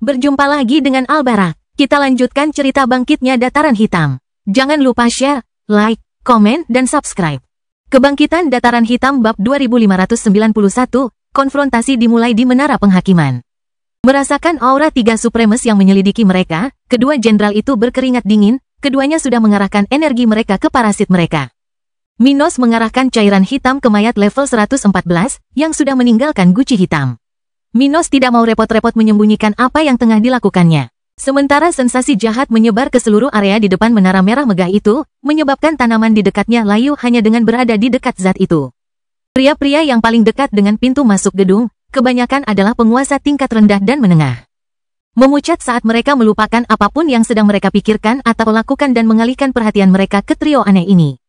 Berjumpa lagi dengan Albarak. Kita lanjutkan cerita bangkitnya Dataran Hitam. Jangan lupa share, like, komen, dan subscribe. Kebangkitan Dataran Hitam bab 2591, konfrontasi dimulai di Menara Penghakiman. Merasakan aura tiga Supremes yang menyelidiki mereka, kedua jenderal itu berkeringat dingin, keduanya sudah mengarahkan energi mereka ke parasit mereka. Minos mengarahkan cairan hitam ke mayat level 114, yang sudah meninggalkan guci hitam. Minos tidak mau repot-repot menyembunyikan apa yang tengah dilakukannya. Sementara sensasi jahat menyebar ke seluruh area di depan menara merah megah itu, menyebabkan tanaman di dekatnya layu hanya dengan berada di dekat zat itu. Pria-pria yang paling dekat dengan pintu masuk gedung, kebanyakan adalah penguasa tingkat rendah dan menengah. Memucat saat mereka melupakan apapun yang sedang mereka pikirkan atau lakukan dan mengalihkan perhatian mereka ke trio aneh ini.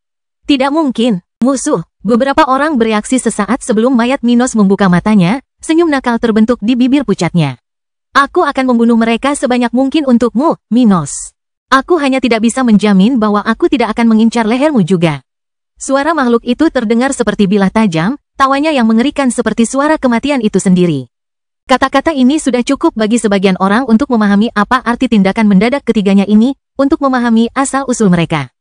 Tidak mungkin, musuh. Beberapa orang bereaksi sesaat sebelum mayat Minos membuka matanya, senyum nakal terbentuk di bibir pucatnya. Aku akan membunuh mereka sebanyak mungkin untukmu, Minos. Aku hanya tidak bisa menjamin bahwa aku tidak akan mengincar lehermu juga. Suara makhluk itu terdengar seperti bilah tajam, tawanya yang mengerikan seperti suara kematian itu sendiri. Kata-kata ini sudah cukup bagi sebagian orang untuk memahami apa arti tindakan mendadak ketiganya ini, untuk memahami asal-usul mereka.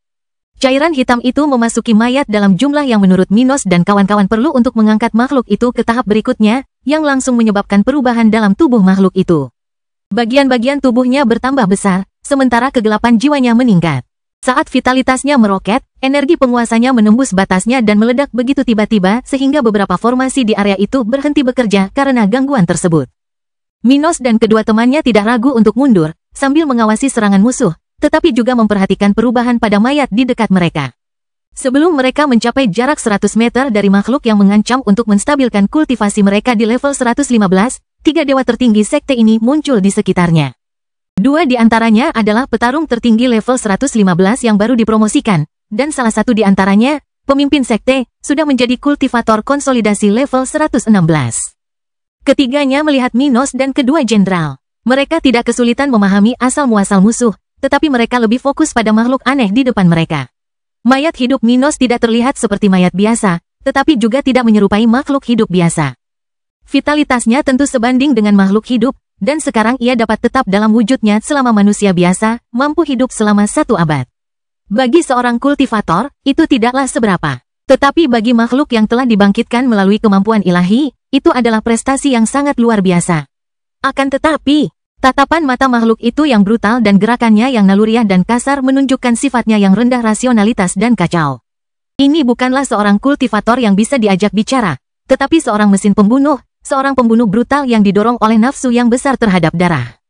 Cairan hitam itu memasuki mayat dalam jumlah yang menurut Minos dan kawan-kawan perlu untuk mengangkat makhluk itu ke tahap berikutnya, yang langsung menyebabkan perubahan dalam tubuh makhluk itu. Bagian-bagian tubuhnya bertambah besar, sementara kegelapan jiwanya meningkat. Saat vitalitasnya meroket, energi penguasanya menembus batasnya dan meledak begitu tiba-tiba sehingga beberapa formasi di area itu berhenti bekerja karena gangguan tersebut. Minos dan kedua temannya tidak ragu untuk mundur, sambil mengawasi serangan musuh, tetapi juga memperhatikan perubahan pada mayat di dekat mereka. Sebelum mereka mencapai jarak 100 meter dari makhluk yang mengancam untuk menstabilkan kultivasi mereka di level 115, tiga dewa tertinggi sekte ini muncul di sekitarnya. Dua di antaranya adalah petarung tertinggi level 115 yang baru dipromosikan, dan salah satu di antaranya, pemimpin sekte, sudah menjadi kultivator konsolidasi level 116. Ketiganya melihat Minos dan kedua jenderal. Mereka tidak kesulitan memahami asal-muasal musuh, tetapi mereka lebih fokus pada makhluk aneh di depan mereka. Mayat hidup Minos tidak terlihat seperti mayat biasa, tetapi juga tidak menyerupai makhluk hidup biasa. Vitalitasnya tentu sebanding dengan makhluk hidup, dan sekarang ia dapat tetap dalam wujudnya selama manusia biasa, mampu hidup selama 1 abad. Bagi seorang kultivator, itu tidaklah seberapa. Tetapi bagi makhluk yang telah dibangkitkan melalui kemampuan ilahi, itu adalah prestasi yang sangat luar biasa. Akan tetapi, tatapan mata makhluk itu yang brutal dan gerakannya yang naluriah dan kasar menunjukkan sifatnya yang rendah rasionalitas dan kacau. Ini bukanlah seorang kultivator yang bisa diajak bicara, tetapi seorang mesin pembunuh, seorang pembunuh brutal yang didorong oleh nafsu yang besar terhadap darah.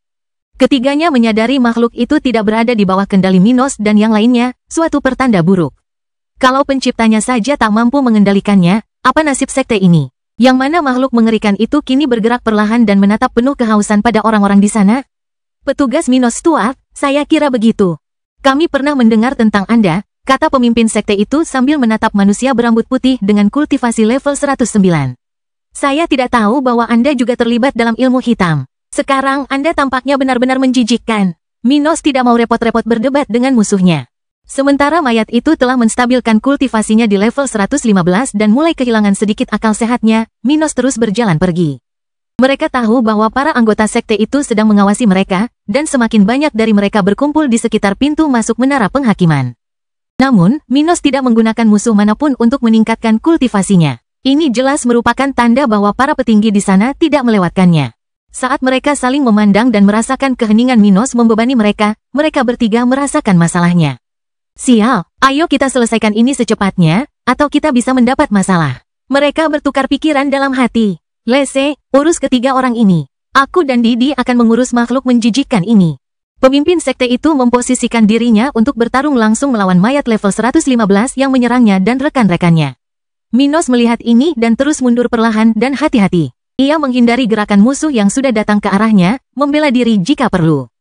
Ketiganya menyadari makhluk itu tidak berada di bawah kendali Minos dan yang lainnya, suatu pertanda buruk. Kalau penciptanya saja tak mampu mengendalikannya, apa nasib sekte ini? Yang mana makhluk mengerikan itu kini bergerak perlahan dan menatap penuh kehausan pada orang-orang di sana? Petugas Minos Stuart, saya kira begitu. Kami pernah mendengar tentang Anda, kata pemimpin sekte itu sambil menatap manusia berambut putih dengan kultivasi level 109. Saya tidak tahu bahwa Anda juga terlibat dalam ilmu hitam. Sekarang Anda tampaknya benar-benar menjijikkan. Minos tidak mau repot-repot berdebat dengan musuhnya. Sementara mayat itu telah menstabilkan kultivasinya di level 115 dan mulai kehilangan sedikit akal sehatnya, Minos terus berjalan pergi. Mereka tahu bahwa para anggota sekte itu sedang mengawasi mereka, dan semakin banyak dari mereka berkumpul di sekitar pintu masuk menara penghakiman. Namun, Minos tidak menggunakan musuh manapun untuk meningkatkan kultivasinya. Ini jelas merupakan tanda bahwa para petinggi di sana tidak melewatkannya. Saat mereka saling memandang dan merasakan keheningan Minos membebani mereka, mereka bertiga merasakan masalahnya. Sial, ayo kita selesaikan ini secepatnya, atau kita bisa mendapat masalah. Mereka bertukar pikiran dalam hati. Lese, urus ketiga orang ini. Aku dan Didi akan mengurus makhluk menjijikkan ini. Pemimpin sekte itu memposisikan dirinya untuk bertarung langsung melawan mayat level 115 yang menyerangnya dan rekan-rekannya. Minos melihat ini dan terus mundur perlahan dan hati-hati. Ia menghindari gerakan musuh yang sudah datang ke arahnya, membela diri jika perlu.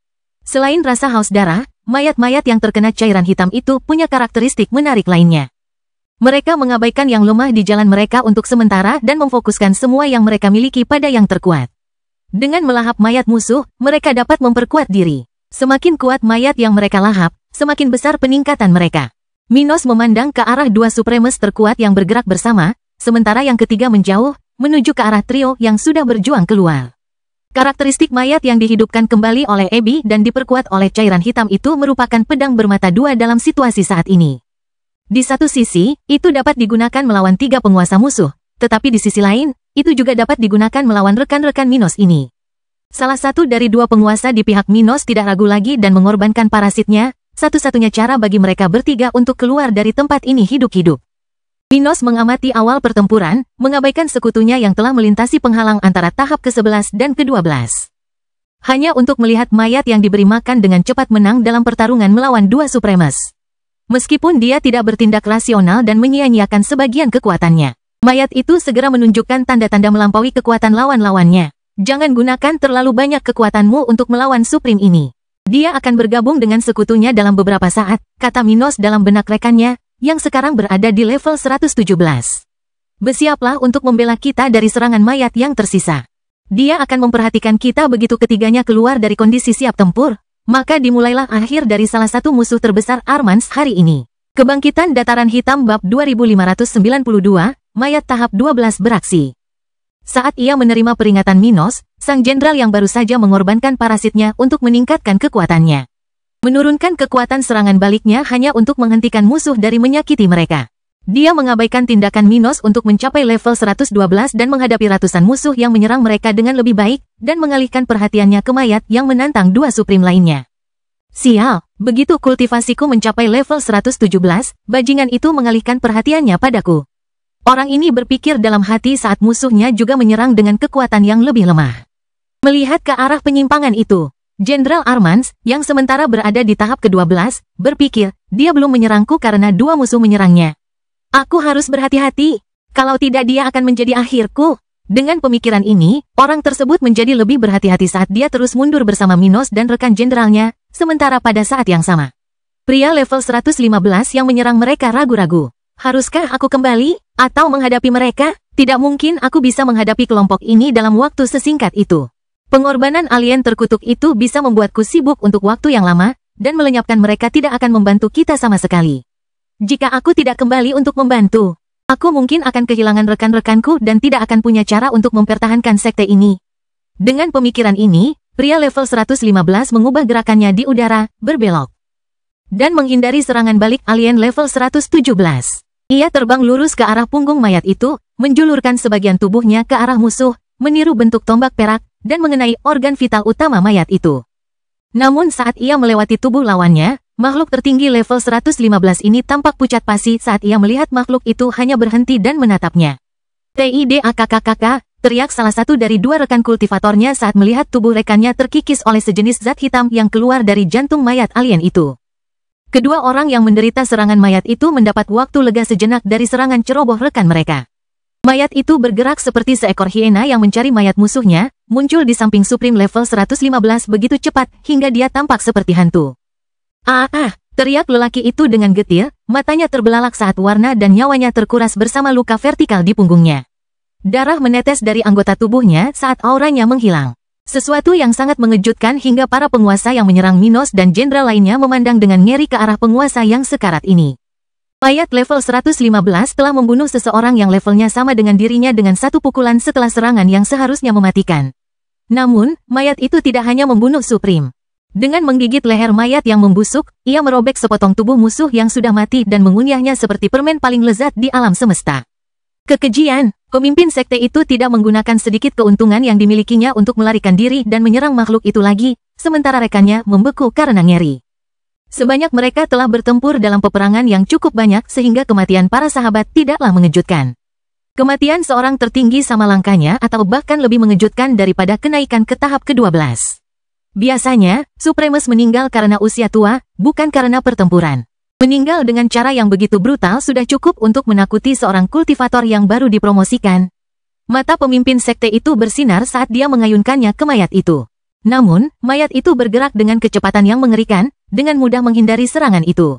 Selain rasa haus darah, mayat-mayat yang terkena cairan hitam itu punya karakteristik menarik lainnya. Mereka mengabaikan yang lemah di jalan mereka untuk sementara dan memfokuskan semua yang mereka miliki pada yang terkuat. Dengan melahap mayat musuh, mereka dapat memperkuat diri. Semakin kuat mayat yang mereka lahap, semakin besar peningkatan mereka. Minos memandang ke arah dua Supremes terkuat yang bergerak bersama, sementara yang ketiga menjauh, menuju ke arah trio yang sudah berjuang keluar. Karakteristik mayat yang dihidupkan kembali oleh Abby dan diperkuat oleh cairan hitam itu merupakan pedang bermata dua dalam situasi saat ini. Di satu sisi, itu dapat digunakan melawan 3 penguasa musuh, tetapi di sisi lain, itu juga dapat digunakan melawan rekan-rekan Minos ini. Salah satu dari 2 penguasa di pihak Minos tidak ragu lagi dan mengorbankan parasitnya, satu-satunya cara bagi mereka bertiga untuk keluar dari tempat ini hidup-hidup. Minos mengamati awal pertempuran, mengabaikan sekutunya yang telah melintasi penghalang antara tahap ke-11 dan ke-12. Hanya untuk melihat mayat yang diberi makan dengan cepat menang dalam pertarungan melawan 2 Supremes. Meskipun dia tidak bertindak rasional dan menyia-nyiakan sebagian kekuatannya, mayat itu segera menunjukkan tanda-tanda melampaui kekuatan lawan-lawannya. Jangan gunakan terlalu banyak kekuatanmu untuk melawan Supreme ini. Dia akan bergabung dengan sekutunya dalam beberapa saat, kata Minos dalam benak rekannya, yang sekarang berada di level 117. Bersiaplah untuk membela kita dari serangan mayat yang tersisa. Dia akan memperhatikan kita begitu ketiganya keluar dari kondisi siap tempur, maka dimulailah akhir dari salah satu musuh terbesar Armans hari ini. Kebangkitan Dataran Hitam bab 2592, mayat tahap 12 beraksi. Saat ia menerima peringatan Minos, sang jenderal yang baru saja mengorbankan parasitnya untuk meningkatkan kekuatannya. Menurunkan kekuatan serangan baliknya hanya untuk menghentikan musuh dari menyakiti mereka. Dia mengabaikan tindakan Minos untuk mencapai level 112 dan menghadapi ratusan musuh yang menyerang mereka dengan lebih baik, dan mengalihkan perhatiannya ke mayat yang menantang 2 Supreme lainnya. Sial, begitu kultivasiku mencapai level 117, bajingan itu mengalihkan perhatiannya padaku. Orang ini berpikir dalam hati saat musuhnya juga menyerang dengan kekuatan yang lebih lemah. Melihat ke arah penyimpangan itu, Jenderal Armans, yang sementara berada di tahap ke-12, berpikir, dia belum menyerangku karena 2 musuh menyerangnya. Aku harus berhati-hati, kalau tidak dia akan menjadi akhirku. Dengan pemikiran ini, orang tersebut menjadi lebih berhati-hati saat dia terus mundur bersama Minos dan rekan jenderalnya, sementara pada saat yang sama, pria level 115 yang menyerang mereka ragu-ragu. Haruskah aku kembali, atau menghadapi mereka? Tidak mungkin aku bisa menghadapi kelompok ini dalam waktu sesingkat itu. Pengorbanan alien terkutuk itu bisa membuatku sibuk untuk waktu yang lama, dan melenyapkan mereka tidak akan membantu kita sama sekali. Jika aku tidak kembali untuk membantu, aku mungkin akan kehilangan rekan-rekanku dan tidak akan punya cara untuk mempertahankan sekte ini. Dengan pemikiran ini, pria level 115 mengubah gerakannya di udara, berbelok, dan menghindari serangan balik alien level 117. Ia terbang lurus ke arah punggung mayat itu, menjulurkan sebagian tubuhnya ke arah musuh, meniru bentuk tombak perak, dan mengenai organ vital utama mayat itu. Namun saat ia melewati tubuh lawannya, makhluk tertinggi level 115 ini tampak pucat pasi saat ia melihat makhluk itu hanya berhenti dan menatapnya. TIDAKKKK, teriak salah satu dari 2 rekan kultivatornya saat melihat tubuh rekannya terkikis oleh sejenis zat hitam yang keluar dari jantung mayat alien itu. Kedua orang yang menderita serangan mayat itu mendapat waktu lega sejenak dari serangan ceroboh rekan mereka. Mayat itu bergerak seperti seekor hiena yang mencari mayat musuhnya, muncul di samping Supreme level 115 begitu cepat hingga dia tampak seperti hantu. Teriak lelaki itu dengan getir, matanya terbelalak saat warna dan nyawanya terkuras bersama luka vertikal di punggungnya. Darah menetes dari anggota tubuhnya saat auranya menghilang. Sesuatu yang sangat mengejutkan hingga para penguasa yang menyerang Minos dan jenderal lainnya memandang dengan ngeri ke arah penguasa yang sekarat ini. Mayat level 115 telah membunuh seseorang yang levelnya sama dengan dirinya dengan 1 pukulan setelah serangan yang seharusnya mematikan. Namun, mayat itu tidak hanya membunuh Supreme. Dengan menggigit leher mayat yang membusuk, ia merobek sepotong tubuh musuh yang sudah mati dan mengunyahnya seperti permen paling lezat di alam semesta. Kekejian, pemimpin sekte itu tidak menggunakan sedikit keuntungan yang dimilikinya untuk melarikan diri dan menyerang makhluk itu lagi, sementara rekannya membeku karena ngeri. Sebanyak mereka telah bertempur dalam peperangan yang cukup banyak sehingga kematian para sahabat tidaklah mengejutkan. Kematian seorang tertinggi sama langkahnya atau bahkan lebih mengejutkan daripada kenaikan ke tahap ke-12. Biasanya, Supremes meninggal karena usia tua, bukan karena pertempuran. Meninggal dengan cara yang begitu brutal sudah cukup untuk menakuti seorang kultivator yang baru dipromosikan. Mata pemimpin sekte itu bersinar saat dia mengayunkannya ke mayat itu. Namun, mayat itu bergerak dengan kecepatan yang mengerikan, dengan mudah menghindari serangan itu.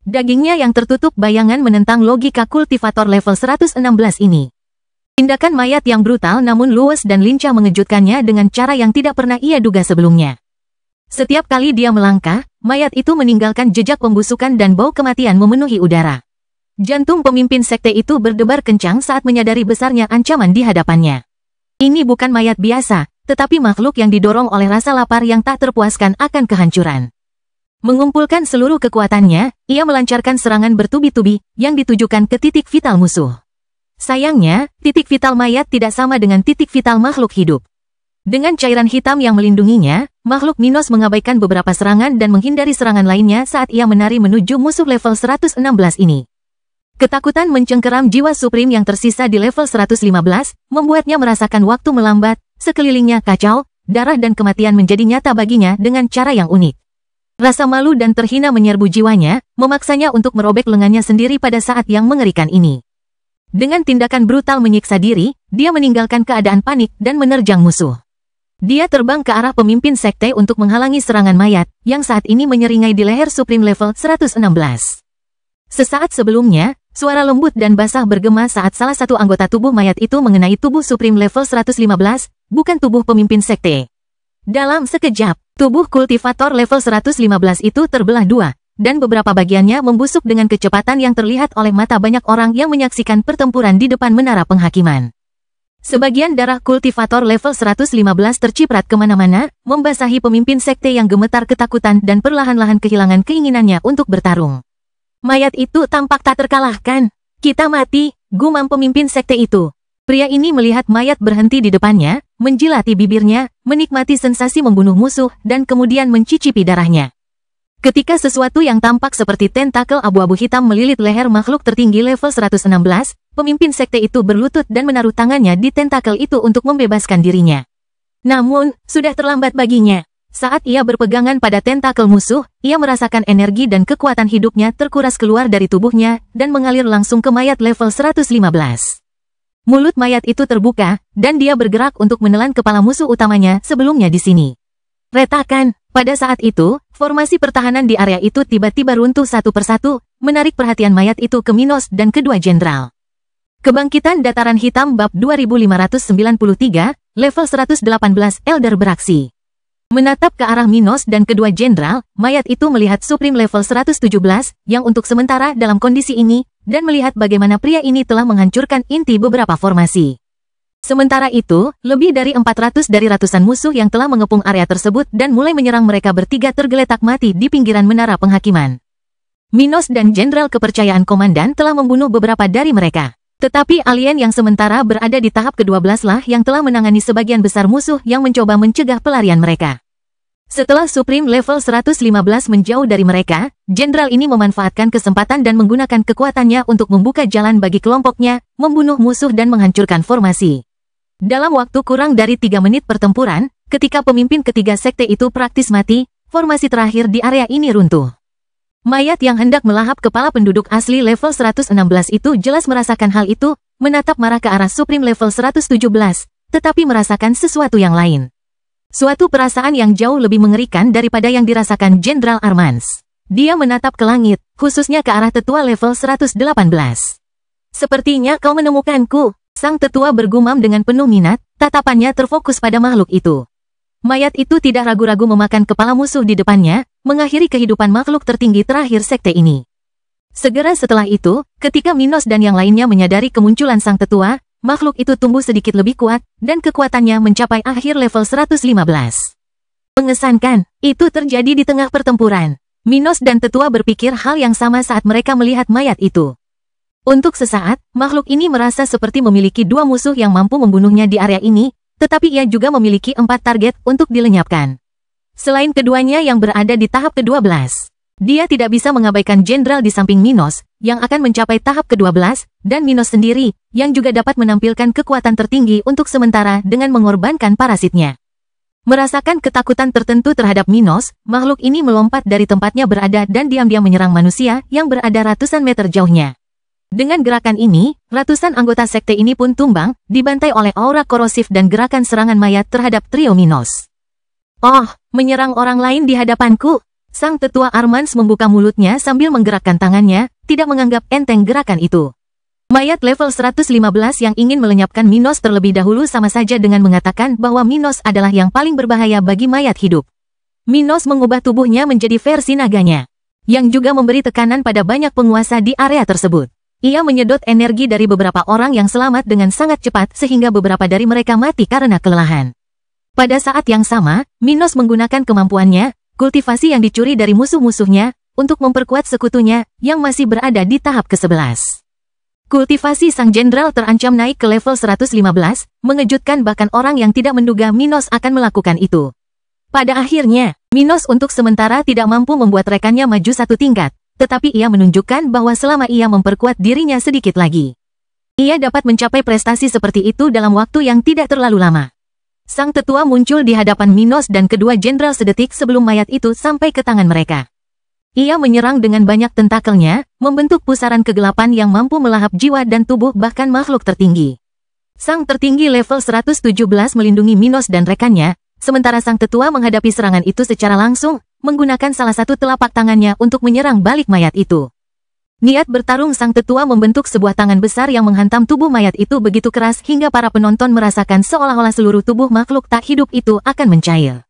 Dagingnya yang tertutup bayangan menentang logika kultivator level 116 ini. Tindakan mayat yang brutal namun luwes dan lincah mengejutkannya dengan cara yang tidak pernah ia duga sebelumnya. Setiap kali dia melangkah, mayat itu meninggalkan jejak pembusukan dan bau kematian memenuhi udara. Jantung pemimpin sekte itu berdebar kencang saat menyadari besarnya ancaman di hadapannya. Ini bukan mayat biasa, tetapi makhluk yang didorong oleh rasa lapar yang tak terpuaskan akan kehancuran. Mengumpulkan seluruh kekuatannya, ia melancarkan serangan bertubi-tubi yang ditujukan ke titik vital musuh. Sayangnya, titik vital mayat tidak sama dengan titik vital makhluk hidup. Dengan cairan hitam yang melindunginya, makhluk Minos mengabaikan beberapa serangan dan menghindari serangan lainnya saat ia menari menuju musuh level 116 ini. Ketakutan mencengkeram jiwa Supreme yang tersisa di level 115, membuatnya merasakan waktu melambat, sekelilingnya kacau, darah dan kematian menjadi nyata baginya dengan cara yang unik. Rasa malu dan terhina menyerbu jiwanya, memaksanya untuk merobek lengannya sendiri pada saat yang mengerikan ini. Dengan tindakan brutal menyiksa diri, dia meninggalkan keadaan panik dan menerjang musuh. Dia terbang ke arah pemimpin sekte untuk menghalangi serangan mayat, yang saat ini menyeringai di leher Supreme level 116. Sesaat sebelumnya, suara lembut dan basah bergema saat salah satu anggota tubuh mayat itu mengenai tubuh Supreme level 115, bukan tubuh pemimpin sekte. Dalam sekejap, tubuh kultivator level 115 itu terbelah dua, dan beberapa bagiannya membusuk dengan kecepatan yang terlihat oleh mata banyak orang yang menyaksikan pertempuran di depan menara penghakiman. Sebagian darah kultivator level 115 terciprat kemana-mana, membasahi pemimpin sekte yang gemetar ketakutan dan perlahan-lahan kehilangan keinginannya untuk bertarung. Mayat itu tampak tak terkalahkan. Kita mati, gumam pemimpin sekte itu. Pria ini melihat mayat berhenti di depannya, menjilati bibirnya, menikmati sensasi membunuh musuh, dan kemudian mencicipi darahnya. Ketika sesuatu yang tampak seperti tentakel abu-abu hitam melilit leher makhluk tertinggi level 116, pemimpin sekte itu berlutut dan menaruh tangannya di tentakel itu untuk membebaskan dirinya. Namun, sudah terlambat baginya. Saat ia berpegangan pada tentakel musuh, ia merasakan energi dan kekuatan hidupnya terkuras keluar dari tubuhnya dan mengalir langsung ke mayat level 115. Mulut mayat itu terbuka, dan dia bergerak untuk menelan kepala musuh utamanya sebelumnya di sini. Retakan, pada saat itu, formasi pertahanan di area itu tiba-tiba runtuh satu persatu, menarik perhatian mayat itu ke Minos dan kedua jenderal. Kebangkitan Dataran Hitam Bab 2593, level 118 Elder beraksi. Menatap ke arah Minos dan kedua jenderal, mayat itu melihat Supreme level 117, yang untuk sementara dalam kondisi ini, dan melihat bagaimana pria ini telah menghancurkan inti beberapa formasi. Sementara itu, lebih dari 400 dari ratusan musuh yang telah mengepung area tersebut dan mulai menyerang mereka bertiga tergeletak mati di pinggiran menara penghakiman. Minos dan jenderal kepercayaan komandan telah membunuh beberapa dari mereka. Tetapi alien yang sementara berada di tahap ke-12 lah yang telah menangani sebagian besar musuh yang mencoba mencegah pelarian mereka. Setelah Supreme level 115 menjauh dari mereka, jenderal ini memanfaatkan kesempatan dan menggunakan kekuatannya untuk membuka jalan bagi kelompoknya, membunuh musuh dan menghancurkan formasi. Dalam waktu kurang dari 3 menit pertempuran, ketika pemimpin ketiga sekte itu praktis mati, formasi terakhir di area ini runtuh. Mayat yang hendak melahap kepala penduduk asli level 116 itu jelas merasakan hal itu, menatap marah ke arah Supreme level 117, tetapi merasakan sesuatu yang lain. Suatu perasaan yang jauh lebih mengerikan daripada yang dirasakan Jenderal Armans. Dia menatap ke langit, khususnya ke arah tetua level 118. Sepertinya kau menemukanku, sang tetua bergumam dengan penuh minat, tatapannya terfokus pada makhluk itu. Mayat itu tidak ragu-ragu memakan kepala musuh di depannya, mengakhiri kehidupan makhluk tertinggi terakhir sekte ini. Segera setelah itu, ketika Minos dan yang lainnya menyadari kemunculan sang tetua, makhluk itu tumbuh sedikit lebih kuat, dan kekuatannya mencapai akhir level 115. Mengesankan, itu terjadi di tengah pertempuran. Minos dan tetua berpikir hal yang sama saat mereka melihat mayat itu. Untuk sesaat, makhluk ini merasa seperti memiliki dua musuh yang mampu membunuhnya di area ini, tetapi ia juga memiliki 4 target untuk dilenyapkan. Selain keduanya yang berada di tahap ke-12, dia tidak bisa mengabaikan jenderal di samping Minos, yang akan mencapai tahap ke-12, dan Minos sendiri, yang juga dapat menampilkan kekuatan tertinggi untuk sementara dengan mengorbankan parasitnya. Merasakan ketakutan tertentu terhadap Minos, makhluk ini melompat dari tempatnya berada dan diam-diam menyerang manusia yang berada ratusan meter jauhnya. Dengan gerakan ini, ratusan anggota sekte ini pun tumbang, dibantai oleh aura korosif dan gerakan serangan mayat terhadap trio Minos. Oh, menyerang orang lain di hadapanku. Sang tetua Armans membuka mulutnya sambil menggerakkan tangannya, tidak menganggap enteng gerakan itu. Mayat level 115 yang ingin melenyapkan Minos terlebih dahulu sama saja dengan mengatakan bahwa Minos adalah yang paling berbahaya bagi mayat hidup. Minos mengubah tubuhnya menjadi versi naganya, yang juga memberi tekanan pada banyak penguasa di area tersebut. Ia menyedot energi dari beberapa orang yang selamat dengan sangat cepat sehingga beberapa dari mereka mati karena kelelahan. Pada saat yang sama, Minos menggunakan kemampuannya, kultivasi yang dicuri dari musuh-musuhnya, untuk memperkuat sekutunya, yang masih berada di tahap ke-11. Kultivasi sang jenderal terancam naik ke level 115, mengejutkan bahkan orang yang tidak menduga Minos akan melakukan itu. Pada akhirnya, Minos untuk sementara tidak mampu membuat rekannya maju satu tingkat, tetapi ia menunjukkan bahwa selama ia memperkuat dirinya sedikit lagi, ia dapat mencapai prestasi seperti itu dalam waktu yang tidak terlalu lama. Sang tetua muncul di hadapan Minos dan kedua jenderal sedetik sebelum mayat itu sampai ke tangan mereka. Ia menyerang dengan banyak tentakelnya, membentuk pusaran kegelapan yang mampu melahap jiwa dan tubuh bahkan makhluk tertinggi. Sang tertinggi level 117 melindungi Minos dan rekannya, sementara sang tetua menghadapi serangan itu secara langsung, menggunakan salah satu telapak tangannya untuk menyerang balik mayat itu. Niat bertarung sang tetua membentuk sebuah tangan besar yang menghantam tubuh mayat itu begitu keras hingga para penonton merasakan seolah-olah seluruh tubuh makhluk tak hidup itu akan mencair.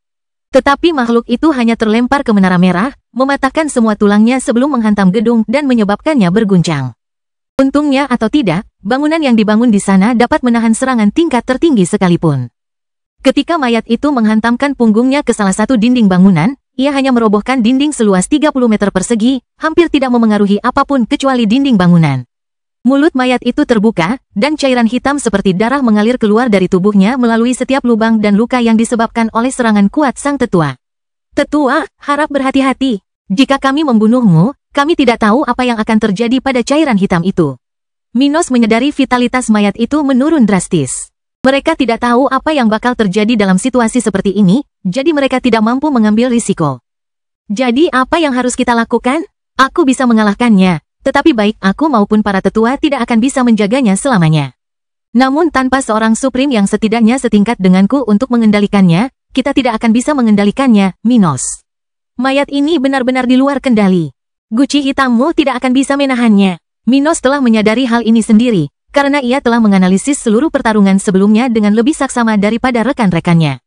Tetapi makhluk itu hanya terlempar ke menara merah, mematahkan semua tulangnya sebelum menghantam gedung dan menyebabkannya berguncang. Untungnya atau tidak, bangunan yang dibangun di sana dapat menahan serangan tingkat tertinggi sekalipun. Ketika mayat itu menghantamkan punggungnya ke salah satu dinding bangunan, ia hanya merobohkan dinding seluas 30 meter persegi, hampir tidak memengaruhi apapun kecuali dinding bangunan. Mulut mayat itu terbuka, dan cairan hitam seperti darah mengalir keluar dari tubuhnya melalui setiap lubang dan luka yang disebabkan oleh serangan kuat sang tetua. Tetua, harap berhati-hati. Jika kami membunuhmu, kami tidak tahu apa yang akan terjadi pada cairan hitam itu. Minos menyadari vitalitas mayat itu menurun drastis. Mereka tidak tahu apa yang bakal terjadi dalam situasi seperti ini, jadi mereka tidak mampu mengambil risiko. Jadi apa yang harus kita lakukan? Aku bisa mengalahkannya, tetapi baik aku maupun para tetua tidak akan bisa menjaganya selamanya. Namun tanpa seorang Supreme yang setidaknya setingkat denganku untuk mengendalikannya, kita tidak akan bisa mengendalikannya, Minos. Mayat ini benar-benar di luar kendali. Guci hitammu tidak akan bisa menahannya. Minos telah menyadari hal ini sendiri, karena ia telah menganalisis seluruh pertarungan sebelumnya dengan lebih saksama daripada rekan-rekannya.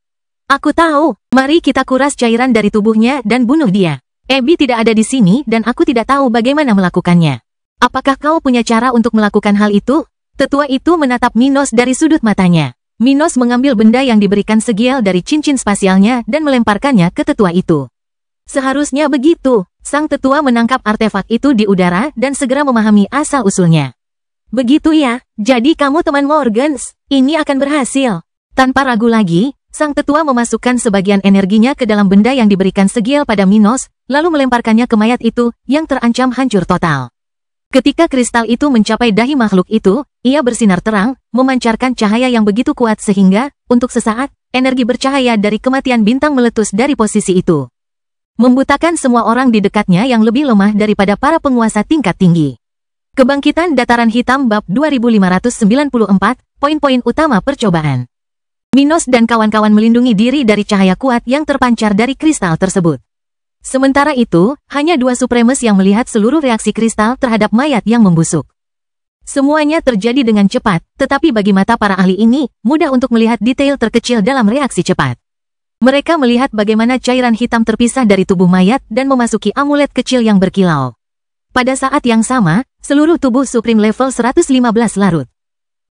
Aku tahu, mari kita kuras cairan dari tubuhnya dan bunuh dia. Abby tidak ada di sini dan aku tidak tahu bagaimana melakukannya. Apakah kau punya cara untuk melakukan hal itu? Tetua itu menatap Minos dari sudut matanya. Minos mengambil benda yang diberikan Segiel dari cincin spasialnya dan melemparkannya ke tetua itu. Seharusnya begitu, sang tetua menangkap artefak itu di udara dan segera memahami asal-usulnya. Begitu ya, jadi kamu teman Morgans, ini akan berhasil. Tanpa ragu lagi, sang tetua memasukkan sebagian energinya ke dalam benda yang diberikan Segiel pada Minos, lalu melemparkannya ke mayat itu, yang terancam hancur total. Ketika kristal itu mencapai dahi makhluk itu, ia bersinar terang, memancarkan cahaya yang begitu kuat sehingga, untuk sesaat, energi bercahaya dari kematian bintang meletus dari posisi itu. Membutakan semua orang di dekatnya yang lebih lemah daripada para penguasa tingkat tinggi. Kebangkitan Dataran Hitam Bab 2594, poin-poin utama percobaan. Minos dan kawan-kawan melindungi diri dari cahaya kuat yang terpancar dari kristal tersebut. Sementara itu, hanya dua Supremes yang melihat seluruh reaksi kristal terhadap mayat yang membusuk. Semuanya terjadi dengan cepat, tetapi bagi mata para ahli ini, mudah untuk melihat detail terkecil dalam reaksi cepat. Mereka melihat bagaimana cairan hitam terpisah dari tubuh mayat dan memasuki amulet kecil yang berkilau. Pada saat yang sama, seluruh tubuh Supreme level 115 larut.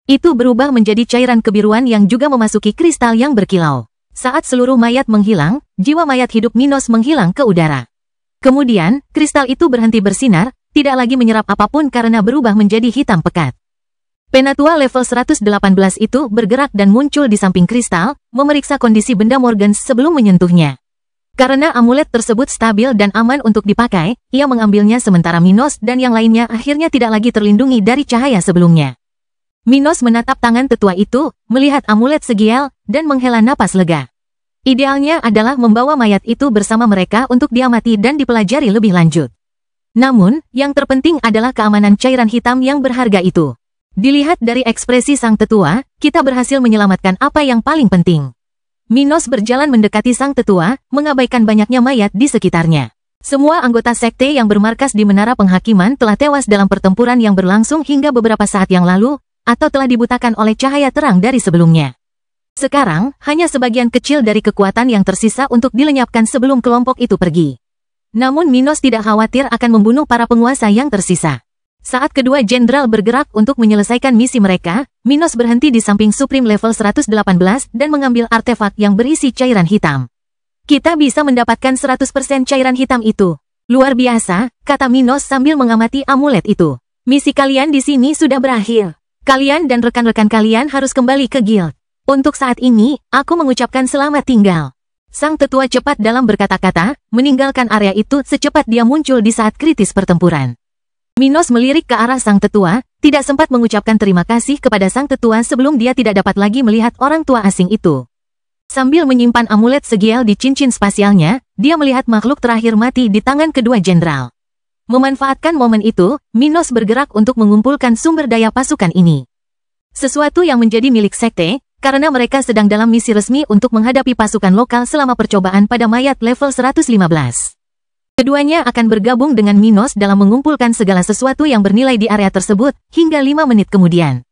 Itu berubah menjadi cairan kebiruan yang juga memasuki kristal yang berkilau. Saat seluruh mayat menghilang, jiwa mayat hidup Minos menghilang ke udara. Kemudian, kristal itu berhenti bersinar, tidak lagi menyerap apapun karena berubah menjadi hitam pekat. Penatua level 118 itu bergerak dan muncul di samping kristal, memeriksa kondisi benda Morgans sebelum menyentuhnya. Karena amulet tersebut stabil dan aman untuk dipakai, ia mengambilnya sementara Minos dan yang lainnya akhirnya tidak lagi terlindungi dari cahaya sebelumnya. Minos menatap tangan tetua itu, melihat amulet Segiel, dan menghela napas lega. Idealnya adalah membawa mayat itu bersama mereka untuk diamati dan dipelajari lebih lanjut. Namun, yang terpenting adalah keamanan cairan hitam yang berharga itu. Dilihat dari ekspresi sang tetua, kita berhasil menyelamatkan apa yang paling penting. Minos berjalan mendekati sang tetua, mengabaikan banyaknya mayat di sekitarnya. Semua anggota sekte yang bermarkas di Menara Penghakiman telah tewas dalam pertempuran yang berlangsung hingga beberapa saat yang lalu, atau telah dibutakan oleh cahaya terang dari sebelumnya. Sekarang, hanya sebagian kecil dari kekuatan yang tersisa untuk dilenyapkan sebelum kelompok itu pergi. Namun Minos tidak khawatir akan membunuh para penguasa yang tersisa. Saat kedua jenderal bergerak untuk menyelesaikan misi mereka, Minos berhenti di samping Supreme level 118 dan mengambil artefak yang berisi cairan hitam. Kita bisa mendapatkan 100% cairan hitam itu. Luar biasa, kata Minos sambil mengamati amulet itu. Misi kalian di sini sudah berakhir. Kalian dan rekan-rekan kalian harus kembali ke guild. Untuk saat ini, aku mengucapkan selamat tinggal. Sang tetua cepat dalam berkata-kata, meninggalkan area itu secepat dia muncul di saat kritis pertempuran. Minos melirik ke arah sang tetua, tidak sempat mengucapkan terima kasih kepada sang tetua sebelum dia tidak dapat lagi melihat orang tua asing itu. Sambil menyimpan amulet segiel di cincin spasialnya, dia melihat makhluk terakhir mati di tangan kedua jenderal. Memanfaatkan momen itu, Minos bergerak untuk mengumpulkan sumber daya pasukan ini. Sesuatu yang menjadi milik sekte, karena mereka sedang dalam misi resmi untuk menghadapi pasukan lokal selama percobaan pada mayat level 115. Keduanya akan bergabung dengan Minos dalam mengumpulkan segala sesuatu yang bernilai di area tersebut, hingga 5 menit kemudian.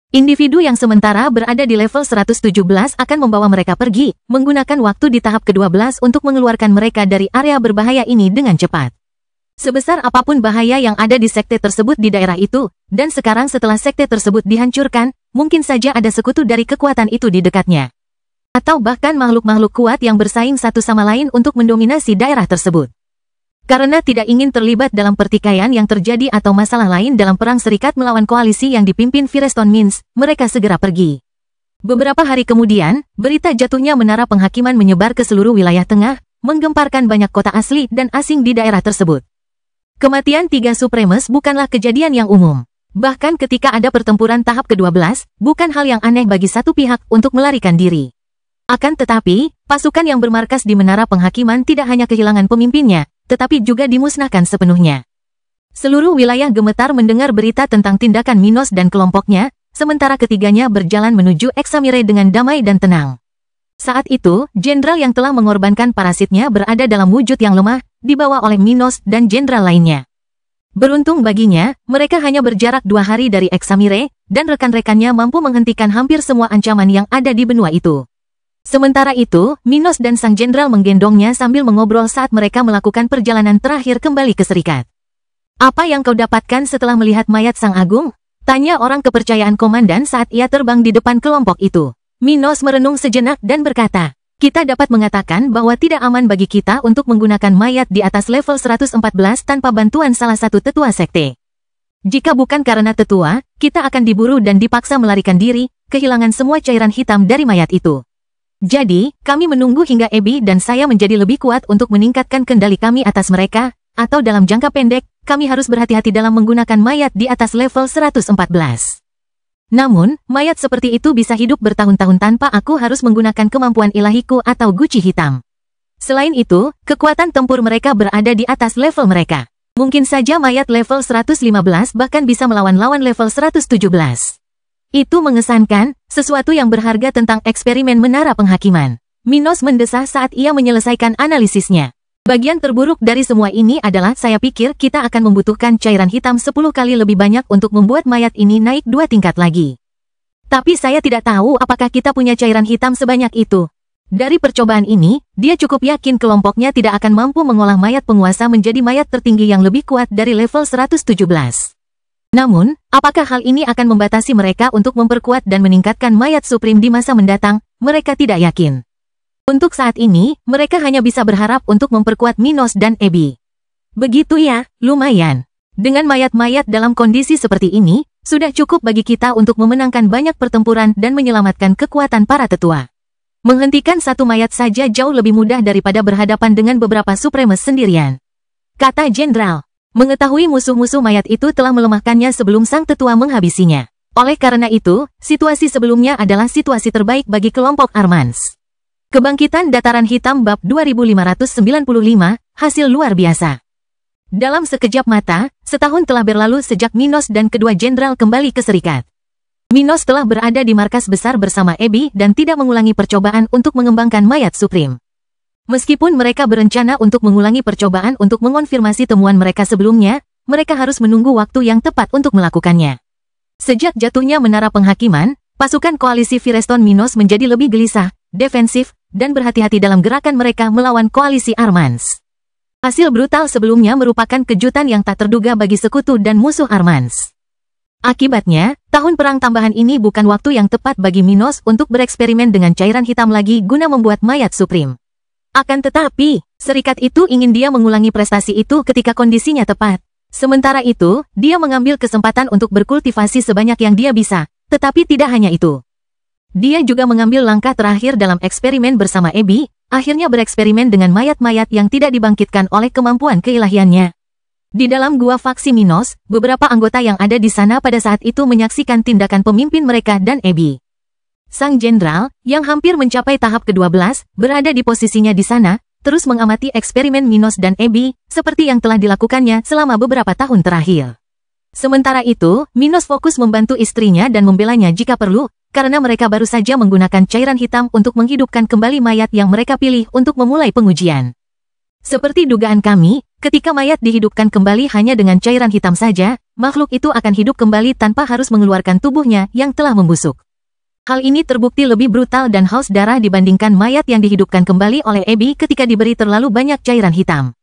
Individu yang sementara berada di level 117 akan membawa mereka pergi, menggunakan waktu di tahap ke-12 untuk mengeluarkan mereka dari area berbahaya ini dengan cepat. Sebesar apapun bahaya yang ada di sekte tersebut di daerah itu, dan sekarang setelah sekte tersebut dihancurkan, mungkin saja ada sekutu dari kekuatan itu di dekatnya. Atau bahkan makhluk-makhluk kuat yang bersaing satu sama lain untuk mendominasi daerah tersebut. Karena tidak ingin terlibat dalam pertikaian yang terjadi atau masalah lain dalam perang serikat melawan koalisi yang dipimpin Firestone Mines, mereka segera pergi. Beberapa hari kemudian, berita jatuhnya menara penghakiman menyebar ke seluruh wilayah tengah, menggemparkan banyak kota asli dan asing di daerah tersebut. Kematian 3 Supremes bukanlah kejadian yang umum. Bahkan ketika ada pertempuran tahap ke-12, bukan hal yang aneh bagi satu pihak untuk melarikan diri. Akan tetapi, pasukan yang bermarkas di menara penghakiman tidak hanya kehilangan pemimpinnya, tetapi juga dimusnahkan sepenuhnya. Seluruh wilayah gemetar mendengar berita tentang tindakan Minos dan kelompoknya, sementara ketiganya berjalan menuju Examire dengan damai dan tenang. Saat itu, jenderal yang telah mengorbankan parasitnya berada dalam wujud yang lemah, dibawa oleh Minos dan jenderal lainnya. Beruntung baginya, mereka hanya berjarak 2 hari dari Examire, dan rekan-rekannya mampu menghentikan hampir semua ancaman yang ada di benua itu. Sementara itu, Minos dan sang jenderal menggendongnya sambil mengobrol saat mereka melakukan perjalanan terakhir kembali ke Serikat. Apa yang kau dapatkan setelah melihat mayat sang agung? Tanya orang kepercayaan komandan saat ia terbang di depan kelompok itu. Minos merenung sejenak dan berkata, kita dapat mengatakan bahwa tidak aman bagi kita untuk menggunakan mayat di atas level 114 tanpa bantuan salah satu tetua sekte. Jika bukan karena tetua, kita akan diburu dan dipaksa melarikan diri, kehilangan semua cairan hitam dari mayat itu. Jadi, kami menunggu hingga Ebi dan saya menjadi lebih kuat untuk meningkatkan kendali kami atas mereka, atau dalam jangka pendek, kami harus berhati-hati dalam menggunakan mayat di atas level 114. Namun, mayat seperti itu bisa hidup bertahun-tahun tanpa aku harus menggunakan kemampuan ilahiku atau guci hitam. Selain itu, kekuatan tempur mereka berada di atas level mereka. Mungkin saja mayat level 115 bahkan bisa melawan lawan level 117. Itu mengesankan, sesuatu yang berharga tentang eksperimen menara penghakiman. Minos mendesah saat ia menyelesaikan analisisnya. Bagian terburuk dari semua ini adalah saya pikir kita akan membutuhkan cairan hitam 10 kali lebih banyak untuk membuat mayat ini naik 2 tingkat lagi. Tapi saya tidak tahu apakah kita punya cairan hitam sebanyak itu. Dari percobaan ini, dia cukup yakin kelompoknya tidak akan mampu mengolah mayat penguasa menjadi mayat tertinggi yang lebih kuat dari level 117. Namun, apakah hal ini akan membatasi mereka untuk memperkuat dan meningkatkan mayat supreme di masa mendatang? Mereka tidak yakin. Untuk saat ini, mereka hanya bisa berharap untuk memperkuat Minos dan Ebi. Begitu ya, lumayan. Dengan mayat-mayat dalam kondisi seperti ini, sudah cukup bagi kita untuk memenangkan banyak pertempuran dan menyelamatkan kekuatan para tetua. Menghentikan satu mayat saja jauh lebih mudah daripada berhadapan dengan beberapa Supremes sendirian. Kata jenderal, mengetahui musuh-musuh mayat itu telah melemahkannya sebelum sang tetua menghabisinya. Oleh karena itu, situasi sebelumnya adalah situasi terbaik bagi kelompok Armans. Kebangkitan Dataran Hitam Bab 2595, hasil luar biasa. Dalam sekejap mata, setahun telah berlalu sejak Minos dan kedua jenderal kembali ke Serikat. Minos telah berada di markas besar bersama Ebi dan tidak mengulangi percobaan untuk mengembangkan mayat Supreme. Meskipun mereka berencana untuk mengulangi percobaan untuk mengonfirmasi temuan mereka sebelumnya, mereka harus menunggu waktu yang tepat untuk melakukannya. Sejak jatuhnya menara penghakiman, pasukan koalisi Firestone Minos menjadi lebih gelisah, defensif, dan berhati-hati dalam gerakan mereka melawan koalisi Armans. Hasil brutal sebelumnya merupakan kejutan yang tak terduga bagi sekutu dan musuh Armans. Akibatnya, tahun perang tambahan ini bukan waktu yang tepat bagi Minos untuk bereksperimen dengan cairan hitam lagi guna membuat mayat Supreme. Akan tetapi, serikat itu ingin dia mengulangi prestasi itu ketika kondisinya tepat. Sementara itu, dia mengambil kesempatan untuk berkultivasi sebanyak yang dia bisa, tetapi tidak hanya itu. Dia juga mengambil langkah terakhir dalam eksperimen bersama Abby, akhirnya bereksperimen dengan mayat-mayat yang tidak dibangkitkan oleh kemampuan keilahiannya. Di dalam gua faksi Minos, beberapa anggota yang ada di sana pada saat itu menyaksikan tindakan pemimpin mereka dan Abby. Sang jenderal, yang hampir mencapai tahap ke-12, berada di posisinya di sana, terus mengamati eksperimen Minos dan Abby, seperti yang telah dilakukannya selama beberapa tahun terakhir. Sementara itu, Minos fokus membantu istrinya dan membelanya jika perlu, karena mereka baru saja menggunakan cairan hitam untuk menghidupkan kembali mayat yang mereka pilih untuk memulai pengujian. Seperti dugaan kami, ketika mayat dihidupkan kembali hanya dengan cairan hitam saja, makhluk itu akan hidup kembali tanpa harus mengeluarkan tubuhnya yang telah membusuk. Hal ini terbukti lebih brutal dan haus darah dibandingkan mayat yang dihidupkan kembali oleh Abby ketika diberi terlalu banyak cairan hitam.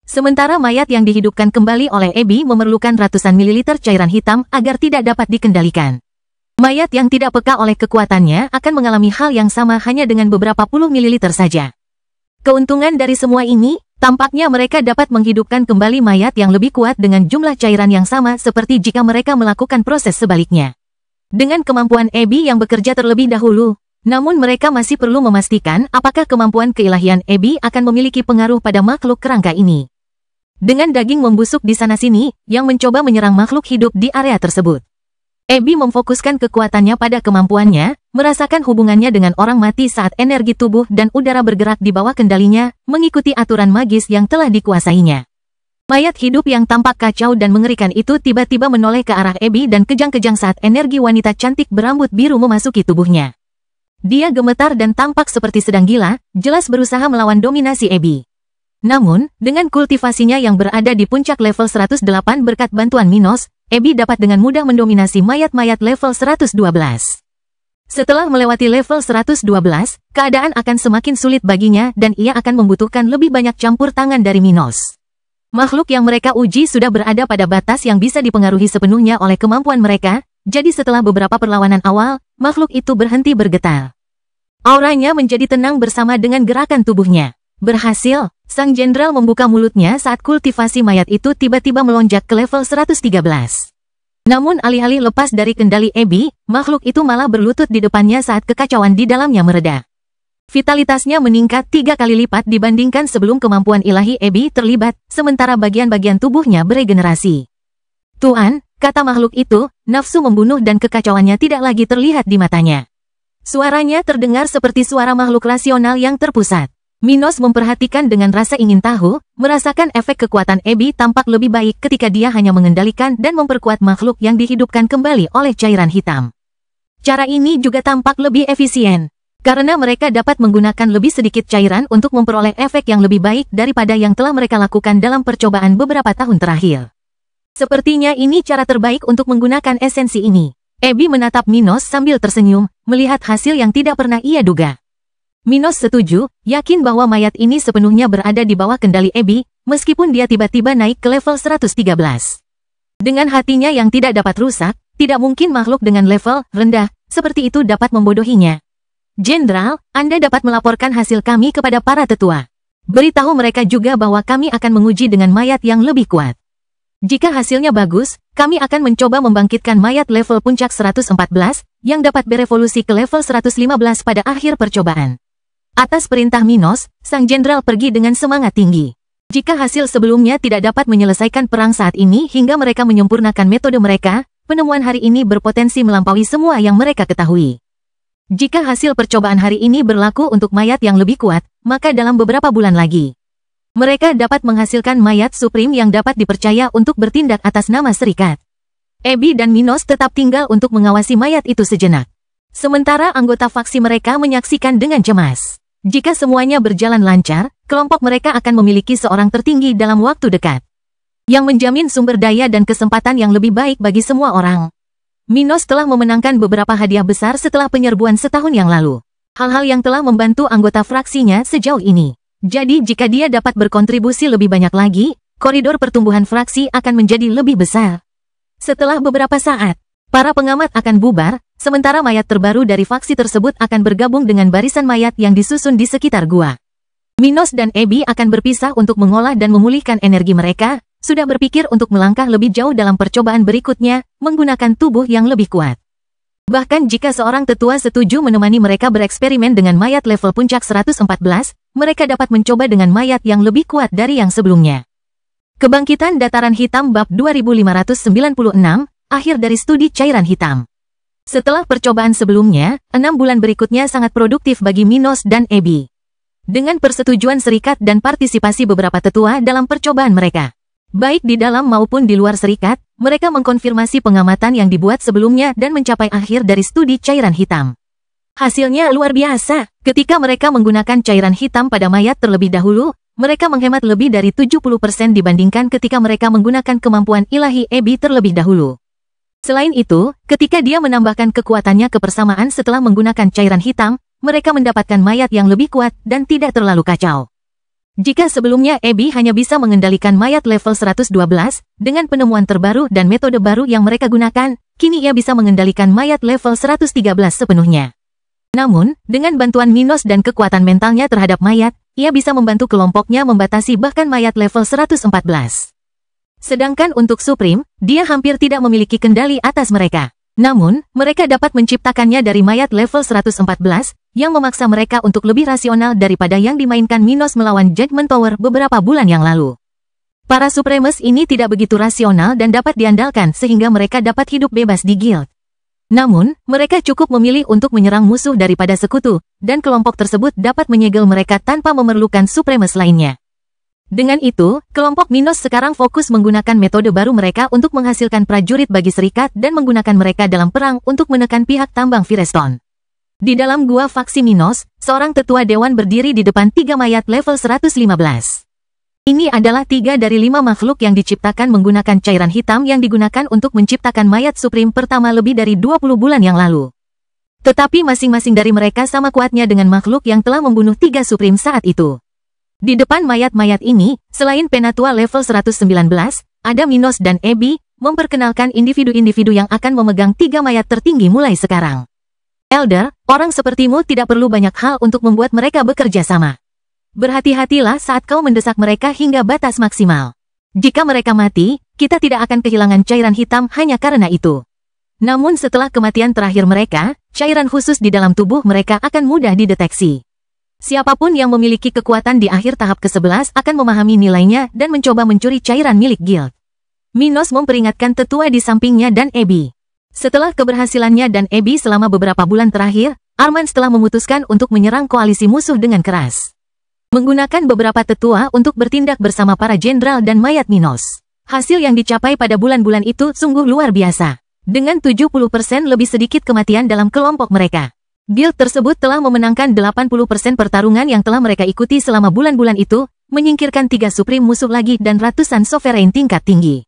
Sementara mayat yang dihidupkan kembali oleh Abby memerlukan ratusan mililiter cairan hitam agar tidak dapat dikendalikan. Mayat yang tidak peka oleh kekuatannya akan mengalami hal yang sama hanya dengan beberapa puluh mililiter saja. Keuntungan dari semua ini, tampaknya mereka dapat menghidupkan kembali mayat yang lebih kuat dengan jumlah cairan yang sama seperti jika mereka melakukan proses sebaliknya. Dengan kemampuan Abby yang bekerja terlebih dahulu, namun mereka masih perlu memastikan apakah kemampuan keilahian Abby akan memiliki pengaruh pada makhluk kerangka ini. Dengan daging membusuk di sana-sini, yang mencoba menyerang makhluk hidup di area tersebut. Abby memfokuskan kekuatannya pada kemampuannya, merasakan hubungannya dengan orang mati saat energi tubuh dan udara bergerak di bawah kendalinya, mengikuti aturan magis yang telah dikuasainya. Mayat hidup yang tampak kacau dan mengerikan itu tiba-tiba menoleh ke arah Abby dan kejang-kejang saat energi wanita cantik berambut biru memasuki tubuhnya. Dia gemetar dan tampak seperti sedang gila, jelas berusaha melawan dominasi Abby. Namun, dengan kultivasinya yang berada di puncak level 108 berkat bantuan Minos, Abby dapat dengan mudah mendominasi mayat-mayat level 112. Setelah melewati level 112, keadaan akan semakin sulit baginya dan ia akan membutuhkan lebih banyak campur tangan dari Minos. Makhluk yang mereka uji sudah berada pada batas yang bisa dipengaruhi sepenuhnya oleh kemampuan mereka, jadi setelah beberapa perlawanan awal, makhluk itu berhenti bergetar. Auranya menjadi tenang bersama dengan gerakan tubuhnya. Berhasil, sang jenderal membuka mulutnya saat kultivasi mayat itu tiba-tiba melonjak ke level 113. Namun alih-alih lepas dari kendali Abby, makhluk itu malah berlutut di depannya saat kekacauan di dalamnya mereda. Vitalitasnya meningkat 3 kali lipat dibandingkan sebelum kemampuan ilahi Abby terlibat, sementara bagian-bagian tubuhnya beregenerasi. Tuan, kata makhluk itu, nafsu membunuh dan kekacauannya tidak lagi terlihat di matanya. Suaranya terdengar seperti suara makhluk rasional yang terpusat. Minos memperhatikan dengan rasa ingin tahu, merasakan efek kekuatan Abby tampak lebih baik ketika dia hanya mengendalikan dan memperkuat makhluk yang dihidupkan kembali oleh cairan hitam. Cara ini juga tampak lebih efisien, karena mereka dapat menggunakan lebih sedikit cairan untuk memperoleh efek yang lebih baik daripada yang telah mereka lakukan dalam percobaan beberapa tahun terakhir. Sepertinya ini cara terbaik untuk menggunakan esensi ini. Abby menatap Minos sambil tersenyum, melihat hasil yang tidak pernah ia duga. Minos setuju, yakin bahwa mayat ini sepenuhnya berada di bawah kendali Abby, meskipun dia tiba-tiba naik ke level 113. Dengan hatinya yang tidak dapat rusak, tidak mungkin makhluk dengan level rendah seperti itu dapat membodohinya. Jenderal, Anda dapat melaporkan hasil kami kepada para tetua. Beritahu mereka juga bahwa kami akan menguji dengan mayat yang lebih kuat. Jika hasilnya bagus, kami akan mencoba membangkitkan mayat level puncak 114, yang dapat berevolusi ke level 115 pada akhir percobaan. Atas perintah Minos, sang jenderal pergi dengan semangat tinggi. Jika hasil sebelumnya tidak dapat menyelesaikan perang saat ini hingga mereka menyempurnakan metode mereka, penemuan hari ini berpotensi melampaui semua yang mereka ketahui. Jika hasil percobaan hari ini berlaku untuk mayat yang lebih kuat, maka dalam beberapa bulan lagi, mereka dapat menghasilkan mayat Supreme yang dapat dipercaya untuk bertindak atas nama serikat. Abby dan Minos tetap tinggal untuk mengawasi mayat itu sejenak. Sementara anggota faksi mereka menyaksikan dengan cemas. Jika semuanya berjalan lancar, kelompok mereka akan memiliki seorang tertinggi dalam waktu dekat, yang menjamin sumber daya dan kesempatan yang lebih baik bagi semua orang. Minos telah memenangkan beberapa hadiah besar setelah penyerbuan setahun yang lalu. Hal-hal yang telah membantu anggota fraksinya sejauh ini. Jadi jika dia dapat berkontribusi lebih banyak lagi, koridor pertumbuhan fraksi akan menjadi lebih besar. Setelah beberapa saat, para pengamat akan bubar, sementara mayat terbaru dari faksi tersebut akan bergabung dengan barisan mayat yang disusun di sekitar gua. Minos dan Abby akan berpisah untuk mengolah dan memulihkan energi mereka, sudah berpikir untuk melangkah lebih jauh dalam percobaan berikutnya, menggunakan tubuh yang lebih kuat. Bahkan jika seorang tetua setuju menemani mereka bereksperimen dengan mayat level puncak 114, mereka dapat mencoba dengan mayat yang lebih kuat dari yang sebelumnya. Kebangkitan Dataran Hitam Bab 2596, akhir dari studi cairan hitam. Setelah percobaan sebelumnya, 6 bulan berikutnya sangat produktif bagi Minos dan Abby. Dengan persetujuan serikat dan partisipasi beberapa tetua dalam percobaan mereka, baik di dalam maupun di luar serikat, mereka mengkonfirmasi pengamatan yang dibuat sebelumnya dan mencapai akhir dari studi cairan hitam. Hasilnya luar biasa. Ketika mereka menggunakan cairan hitam pada mayat terlebih dahulu, mereka menghemat lebih dari 70% dibandingkan ketika mereka menggunakan kemampuan ilahi Abby terlebih dahulu. Selain itu, ketika dia menambahkan kekuatannya kebersamaan setelah menggunakan cairan hitam, mereka mendapatkan mayat yang lebih kuat dan tidak terlalu kacau. Jika sebelumnya Abby hanya bisa mengendalikan mayat level 112, dengan penemuan terbaru dan metode baru yang mereka gunakan, kini ia bisa mengendalikan mayat level 113 sepenuhnya. Namun, dengan bantuan Minos dan kekuatan mentalnya terhadap mayat, ia bisa membantu kelompoknya membatasi bahkan mayat level 114. Sedangkan untuk Supreme, dia hampir tidak memiliki kendali atas mereka. Namun, mereka dapat menciptakannya dari mayat level 114, yang memaksa mereka untuk lebih rasional daripada yang dimainkan Minos melawan Judgment Tower beberapa bulan yang lalu. Para Supremes ini tidak begitu rasional dan dapat diandalkan sehingga mereka dapat hidup bebas di guild. Namun, mereka cukup memilih untuk menyerang musuh daripada sekutu, dan kelompok tersebut dapat menyegel mereka tanpa memerlukan Supremes lainnya. Dengan itu, kelompok Minos sekarang fokus menggunakan metode baru mereka untuk menghasilkan prajurit bagi serikat dan menggunakan mereka dalam perang untuk menekan pihak tambang Firestone. Di dalam gua faksi Minos, seorang tetua dewan berdiri di depan 3 mayat level 115. Ini adalah 3 dari 5 makhluk yang diciptakan menggunakan cairan hitam yang digunakan untuk menciptakan mayat Supreme pertama lebih dari 20 bulan yang lalu. Tetapi masing-masing dari mereka sama kuatnya dengan makhluk yang telah membunuh 3 Supreme saat itu. Di depan mayat-mayat ini, selain penatua level 119, ada Minos dan Abby, memperkenalkan individu-individu yang akan memegang 3 mayat tertinggi mulai sekarang. Elder, orang sepertimu tidak perlu banyak hal untuk membuat mereka bekerja sama. Berhati-hatilah saat kau mendesak mereka hingga batas maksimal. Jika mereka mati, kita tidak akan kehilangan cairan hitam hanya karena itu. Namun setelah kematian terakhir mereka, cairan khusus di dalam tubuh mereka akan mudah dideteksi. Siapapun yang memiliki kekuatan di akhir tahap ke-11 akan memahami nilainya dan mencoba mencuri cairan milik guild. Minos memperingatkan tetua di sampingnya dan Abby. Setelah keberhasilannya dan Abby selama beberapa bulan terakhir, Armand telah memutuskan untuk menyerang koalisi musuh dengan keras. Menggunakan beberapa tetua untuk bertindak bersama para jenderal dan mayat Minos. Hasil yang dicapai pada bulan-bulan itu sungguh luar biasa. Dengan 70% lebih sedikit kematian dalam kelompok mereka. Guild tersebut telah memenangkan 80% pertarungan yang telah mereka ikuti selama bulan-bulan itu, menyingkirkan 3 Supreme musuh lagi dan ratusan Sovereign tingkat tinggi.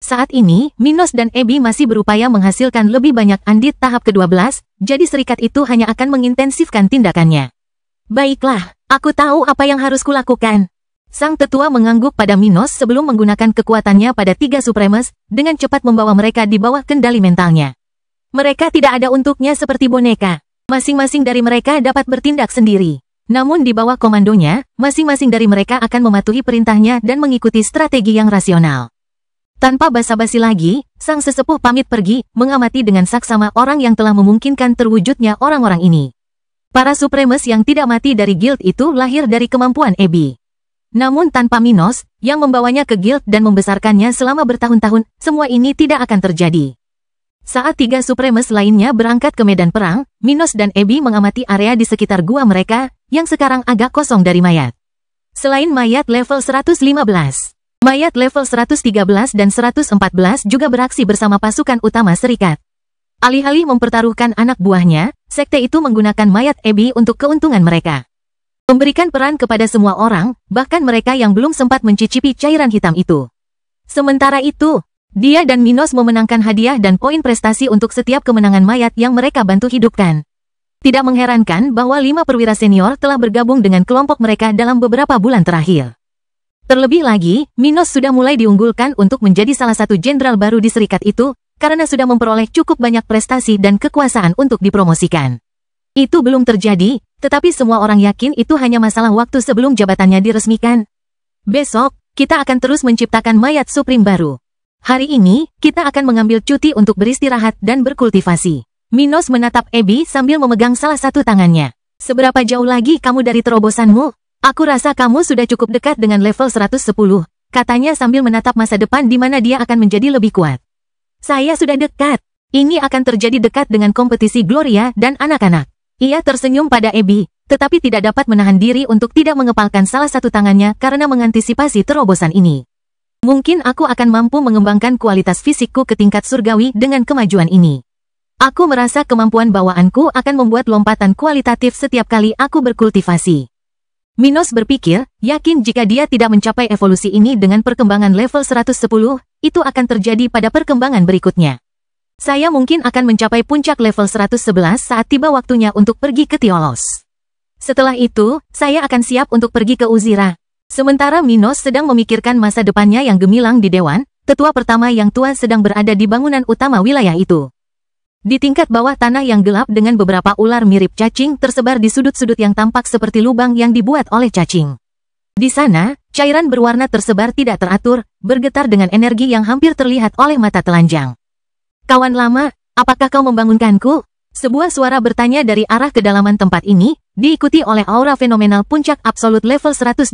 Saat ini, Minos dan Abby masih berupaya menghasilkan lebih banyak andit tahap ke-12, jadi serikat itu hanya akan mengintensifkan tindakannya. Baiklah, aku tahu apa yang harus kulakukan. Sang tetua mengangguk pada Minos sebelum menggunakan kekuatannya pada 3 Supremes, dengan cepat membawa mereka di bawah kendali mentalnya. Mereka tidak ada untuknya seperti boneka. Masing-masing dari mereka dapat bertindak sendiri. Namun di bawah komandonya, masing-masing dari mereka akan mematuhi perintahnya dan mengikuti strategi yang rasional. Tanpa basa-basi lagi, sang sesepuh pamit pergi, mengamati dengan saksama orang yang telah memungkinkan terwujudnya orang-orang ini. Para Supremes yang tidak mati dari guild itu lahir dari kemampuan Abby. Namun tanpa Minos, yang membawanya ke guild dan membesarkannya selama bertahun-tahun, semua ini tidak akan terjadi. Saat 3 Supremes lainnya berangkat ke medan perang, Minos dan Abby mengamati area di sekitar gua mereka, yang sekarang agak kosong dari mayat. Selain mayat level 115. Mayat level 113 dan 114 juga beraksi bersama pasukan utama serikat. Alih-alih mempertaruhkan anak buahnya, sekte itu menggunakan mayat Abby untuk keuntungan mereka. Memberikan peran kepada semua orang, bahkan mereka yang belum sempat mencicipi cairan hitam itu. Sementara itu, dia dan Minos memenangkan hadiah dan poin prestasi untuk setiap kemenangan mayat yang mereka bantu hidupkan. Tidak mengherankan bahwa 5 perwira senior telah bergabung dengan kelompok mereka dalam beberapa bulan terakhir. Terlebih lagi, Minos sudah mulai diunggulkan untuk menjadi salah satu jenderal baru di serikat itu, karena sudah memperoleh cukup banyak prestasi dan kekuasaan untuk dipromosikan. Itu belum terjadi, tetapi semua orang yakin itu hanya masalah waktu sebelum jabatannya diresmikan. Besok, kita akan terus menciptakan mayat Supreme baru. Hari ini, kita akan mengambil cuti untuk beristirahat dan berkultivasi. Minos menatap Abby sambil memegang salah satu tangannya. Seberapa jauh lagi kamu dari terobosanmu? Aku rasa kamu sudah cukup dekat dengan level 110, katanya sambil menatap masa depan di mana dia akan menjadi lebih kuat. Saya sudah dekat. Ini akan terjadi dekat dengan kompetisi Gloria dan anak-anak. Ia tersenyum pada Abby, tetapi tidak dapat menahan diri untuk tidak mengepalkan salah satu tangannya karena mengantisipasi terobosan ini. Mungkin aku akan mampu mengembangkan kualitas fisikku ke tingkat surgawi dengan kemajuan ini. Aku merasa kemampuan bawaanku akan membuat lompatan kualitatif setiap kali aku berkultivasi. Minos berpikir, yakin jika dia tidak mencapai evolusi ini dengan perkembangan level 110, itu akan terjadi pada perkembangan berikutnya. Saya mungkin akan mencapai puncak level 111 saat tiba waktunya untuk pergi ke Tiolos. Setelah itu, saya akan siap untuk pergi ke Uzira. Sementara Minos sedang memikirkan masa depannya yang gemilang di Dewan, tetua pertama yang tua sedang berada di bangunan utama wilayah itu. Di tingkat bawah tanah yang gelap dengan beberapa ular mirip cacing tersebar di sudut-sudut yang tampak seperti lubang yang dibuat oleh cacing. Di sana, cairan berwarna tersebar tidak teratur, bergetar dengan energi yang hampir terlihat oleh mata telanjang. Kawan lama, apakah kau membangunkanku? Sebuah suara bertanya dari arah kedalaman tempat ini, diikuti oleh aura fenomenal puncak absolut level 123.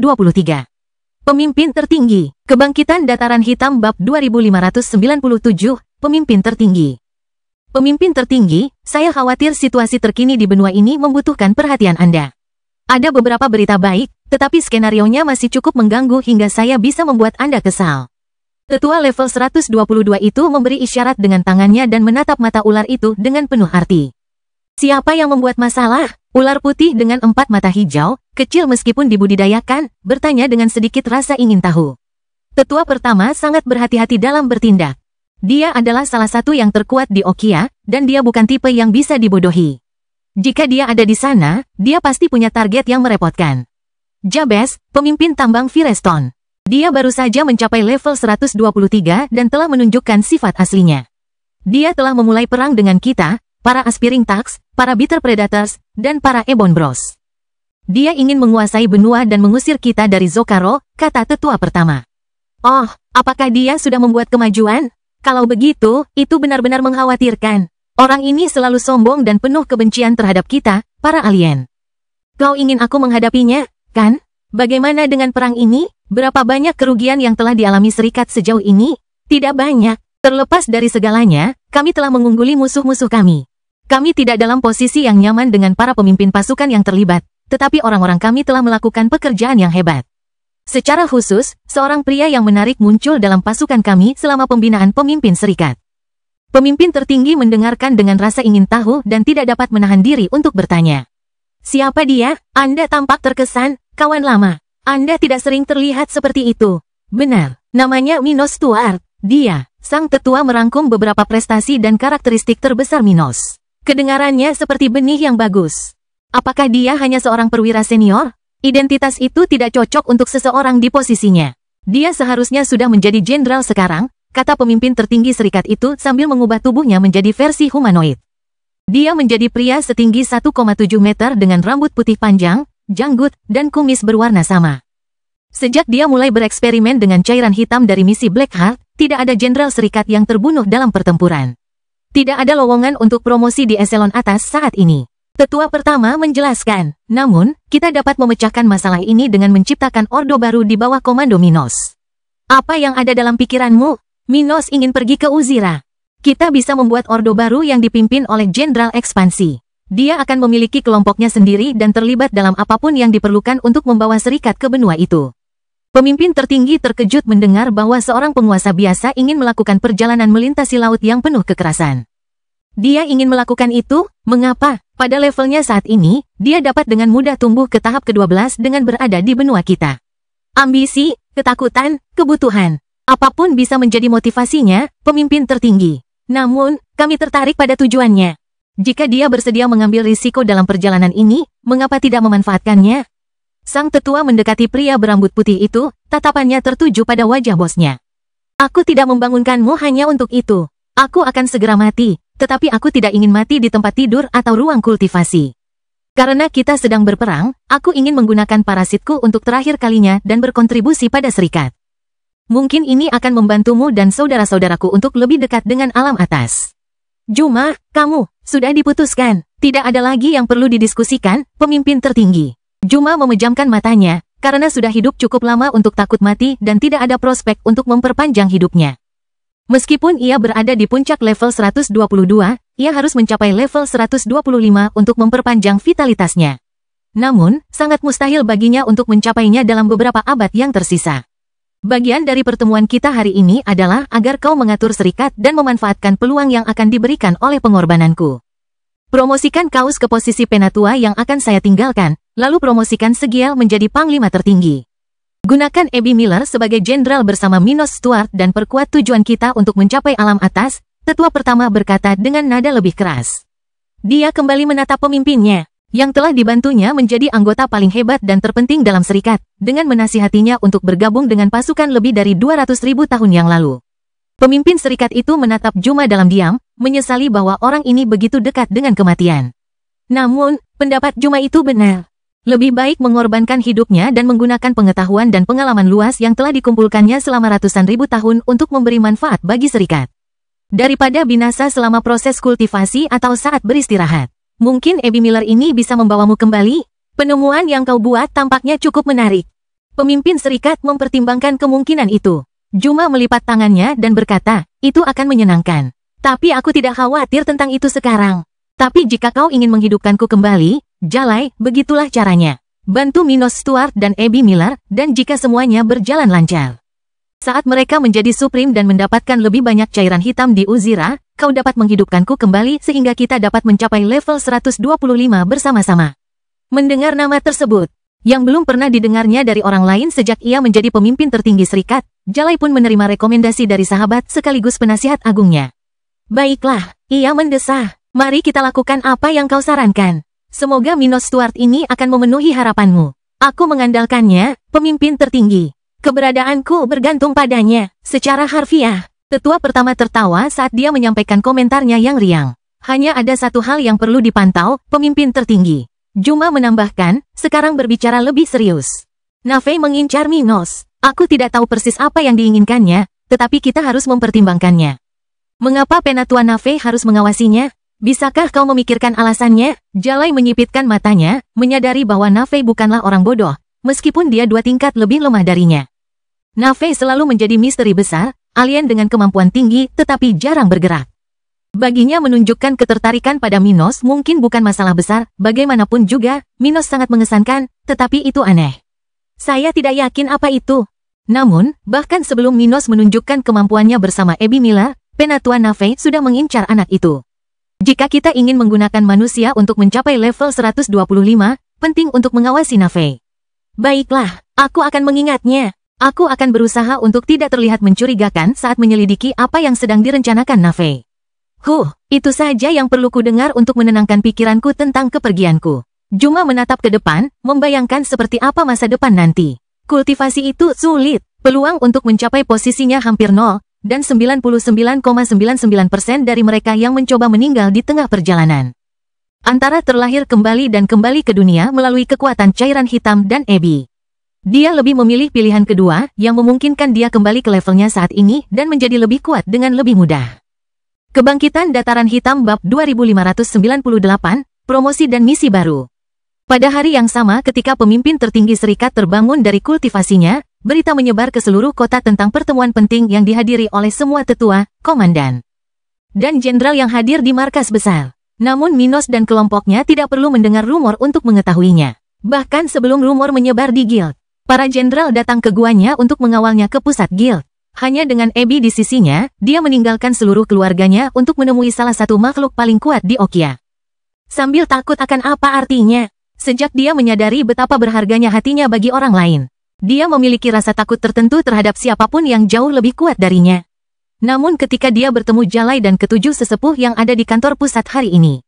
Pemimpin tertinggi, Kebangkitan Dataran Hitam bab 2597, Pemimpin tertinggi. Pemimpin tertinggi, saya khawatir situasi terkini di benua ini membutuhkan perhatian Anda. Ada beberapa berita baik, tetapi skenarionya masih cukup mengganggu hingga saya bisa membuat Anda kesal. Tetua level 122 itu memberi isyarat dengan tangannya dan menatap mata ular itu dengan penuh arti. Siapa yang membuat masalah? Ular putih dengan 4 mata hijau, kecil meskipun dibudidayakan, bertanya dengan sedikit rasa ingin tahu. Tetua pertama sangat berhati-hati dalam bertindak. Dia adalah salah satu yang terkuat di Okia, dan dia bukan tipe yang bisa dibodohi. Jika dia ada di sana, dia pasti punya target yang merepotkan. Jabez, pemimpin tambang Firestone. Dia baru saja mencapai level 123 dan telah menunjukkan sifat aslinya. Dia telah memulai perang dengan kita, para Aspiring Tax, para Bitter Predators, dan para Ebon Bros. Dia ingin menguasai benua dan mengusir kita dari Zokaro, kata tetua pertama. Oh, apakah dia sudah membuat kemajuan? Kalau begitu, itu benar-benar mengkhawatirkan. Orang ini selalu sombong dan penuh kebencian terhadap kita, para alien. Kau ingin aku menghadapinya, kan? Bagaimana dengan perang ini? Berapa banyak kerugian yang telah dialami serikat sejauh ini? Tidak banyak. Terlepas dari segalanya, kami telah mengungguli musuh-musuh kami. Kami tidak dalam posisi yang nyaman dengan para pemimpin pasukan yang terlibat, tetapi orang-orang kami telah melakukan pekerjaan yang hebat. Secara khusus, seorang pria yang menarik muncul dalam pasukan kami selama pembinaan pemimpin serikat. Pemimpin tertinggi mendengarkan dengan rasa ingin tahu dan tidak dapat menahan diri untuk bertanya. Siapa dia? Anda tampak terkesan, kawan lama. Anda tidak sering terlihat seperti itu. Benar, namanya Minos Stuart. Dia, sang tetua merangkum beberapa prestasi dan karakteristik terbesar Minos. Kedengarannya seperti benih yang bagus. Apakah dia hanya seorang perwira senior? Identitas itu tidak cocok untuk seseorang di posisinya. Dia seharusnya sudah menjadi jenderal sekarang, kata pemimpin tertinggi serikat itu sambil mengubah tubuhnya menjadi versi humanoid. Dia menjadi pria setinggi 1,7 meter dengan rambut putih panjang, janggut, dan kumis berwarna sama. Sejak dia mulai bereksperimen dengan cairan hitam dari misi Blackheart, tidak ada jenderal serikat yang terbunuh dalam pertempuran. Tidak ada lowongan untuk promosi di eselon atas saat ini. Tetua pertama menjelaskan, namun, kita dapat memecahkan masalah ini dengan menciptakan ordo baru di bawah komando Minos. Apa yang ada dalam pikiranmu? Minos ingin pergi ke Uzira. Kita bisa membuat ordo baru yang dipimpin oleh Jenderal Ekspansi. Dia akan memiliki kelompoknya sendiri dan terlibat dalam apapun yang diperlukan untuk membawa serikat ke benua itu. Pemimpin tertinggi terkejut mendengar bahwa seorang penguasa biasa ingin melakukan perjalanan melintasi laut yang penuh kekerasan. Dia ingin melakukan itu, mengapa? Pada levelnya saat ini, dia dapat dengan mudah tumbuh ke tahap ke-12 dengan berada di benua kita. Ambisi, ketakutan, kebutuhan. Apapun bisa menjadi motivasinya, pemimpin tertinggi. Namun, kami tertarik pada tujuannya. Jika dia bersedia mengambil risiko dalam perjalanan ini, mengapa tidak memanfaatkannya? Sang tetua mendekati pria berambut putih itu, tatapannya tertuju pada wajah bosnya. Aku tidak membangunkanmu hanya untuk itu. Aku akan segera mati, tetapi aku tidak ingin mati di tempat tidur atau ruang kultivasi. Karena kita sedang berperang, aku ingin menggunakan parasitku untuk terakhir kalinya dan berkontribusi pada serikat. Mungkin ini akan membantumu dan saudara-saudaraku untuk lebih dekat dengan alam atas. Juma, kamu, sudah diputuskan. Tidak ada lagi yang perlu didiskusikan, pemimpin tertinggi. Juma memejamkan matanya, karena sudah hidup cukup lama untuk takut mati dan tidak ada prospek untuk memperpanjang hidupnya. Meskipun ia berada di puncak level 122, ia harus mencapai level 125 untuk memperpanjang vitalitasnya. Namun, sangat mustahil baginya untuk mencapainya dalam beberapa abad yang tersisa. Bagian dari pertemuan kita hari ini adalah agar kau mengatur serikat dan memanfaatkan peluang yang akan diberikan oleh pengorbananku. Promosikan Kaus ke posisi penatua yang akan saya tinggalkan, lalu promosikan Segiel menjadi panglima tertinggi. Gunakan Abby Miller sebagai jenderal bersama Minos Stuart dan perkuat tujuan kita untuk mencapai alam atas, tetua pertama berkata dengan nada lebih keras. Dia kembali menatap pemimpinnya, yang telah dibantunya menjadi anggota paling hebat dan terpenting dalam serikat, dengan menasihatinya untuk bergabung dengan pasukan lebih dari 200.000 tahun yang lalu. Pemimpin serikat itu menatap Juma dalam diam, menyesali bahwa orang ini begitu dekat dengan kematian. Namun, pendapat Juma itu benar. Lebih baik mengorbankan hidupnya dan menggunakan pengetahuan dan pengalaman luas yang telah dikumpulkannya selama ratusan ribu tahun untuk memberi manfaat bagi serikat. Daripada binasa selama proses kultivasi atau saat beristirahat. Mungkin Abby Miller ini bisa membawamu kembali? Penemuan yang kau buat tampaknya cukup menarik. Pemimpin serikat mempertimbangkan kemungkinan itu. Juma melipat tangannya dan berkata, itu akan menyenangkan. Tapi aku tidak khawatir tentang itu sekarang. Tapi jika kau ingin menghidupkanku kembali, Jalai, begitulah caranya. Bantu Minos Stuart dan Abby Miller, dan jika semuanya berjalan lancar. Saat mereka menjadi Supreme dan mendapatkan lebih banyak cairan hitam di Uzira, kau dapat menghidupkanku kembali sehingga kita dapat mencapai level 125 bersama-sama. Mendengar nama tersebut, yang belum pernah didengarnya dari orang lain sejak ia menjadi pemimpin tertinggi serikat, Jalai pun menerima rekomendasi dari sahabat sekaligus penasihat agungnya. Baiklah, ia mendesah. Mari kita lakukan apa yang kau sarankan. Semoga Minos Stuart ini akan memenuhi harapanmu. Aku mengandalkannya, pemimpin tertinggi. Keberadaanku bergantung padanya, secara harfiah. Tetua pertama tertawa saat dia menyampaikan komentarnya yang riang. Hanya ada satu hal yang perlu dipantau, pemimpin tertinggi. Juma menambahkan, sekarang berbicara lebih serius. Nafei mengincar Minos. Aku tidak tahu persis apa yang diinginkannya, tetapi kita harus mempertimbangkannya. Mengapa Penatua Nafei harus mengawasinya? Bisakah kau memikirkan alasannya? Jalai menyipitkan matanya, menyadari bahwa Nafei bukanlah orang bodoh, meskipun dia 2 tingkat lebih lemah darinya. Nafei selalu menjadi misteri besar, alien dengan kemampuan tinggi tetapi jarang bergerak. Baginya menunjukkan ketertarikan pada Minos mungkin bukan masalah besar, bagaimanapun juga, Minos sangat mengesankan, tetapi itu aneh. Saya tidak yakin apa itu. Namun, bahkan sebelum Minos menunjukkan kemampuannya bersama Abby Miller, Penatua Nafei sudah mengincar anak itu. Jika kita ingin menggunakan manusia untuk mencapai level 125, penting untuk mengawasi Nafei. Baiklah, aku akan mengingatnya. Aku akan berusaha untuk tidak terlihat mencurigakan saat menyelidiki apa yang sedang direncanakan Nafei. Itu saja yang perlu ku dengar untuk menenangkan pikiranku tentang kepergianku. Juma menatap ke depan, membayangkan seperti apa masa depan nanti. Kultivasi itu sulit, peluang untuk mencapai posisinya hampir nol, dan 99,99% dari mereka yang mencoba meninggal di tengah perjalanan. Antara terlahir kembali dan kembali ke dunia melalui kekuatan cairan hitam dan Abby. Dia lebih memilih pilihan kedua, yang memungkinkan dia kembali ke levelnya saat ini dan menjadi lebih kuat dengan lebih mudah. Kebangkitan Dataran Hitam Bab 2598, Promosi dan Misi Baru. Pada hari yang sama ketika pemimpin tertinggi serikat terbangun dari kultivasinya, berita menyebar ke seluruh kota tentang pertemuan penting yang dihadiri oleh semua tetua, komandan, dan jenderal yang hadir di markas besar. Namun Minos dan kelompoknya tidak perlu mendengar rumor untuk mengetahuinya. Bahkan sebelum rumor menyebar di guild, para jenderal datang ke guanya untuk mengawalnya ke pusat guild. Hanya dengan Abby di sisinya, dia meninggalkan seluruh keluarganya untuk menemui salah satu makhluk paling kuat di Okia. Sambil takut akan apa artinya, sejak dia menyadari betapa berharganya hatinya bagi orang lain. Dia memiliki rasa takut tertentu terhadap siapapun yang jauh lebih kuat darinya. Namun ketika dia bertemu Jalai dan ketujuh sesepuh yang ada di kantor pusat hari ini,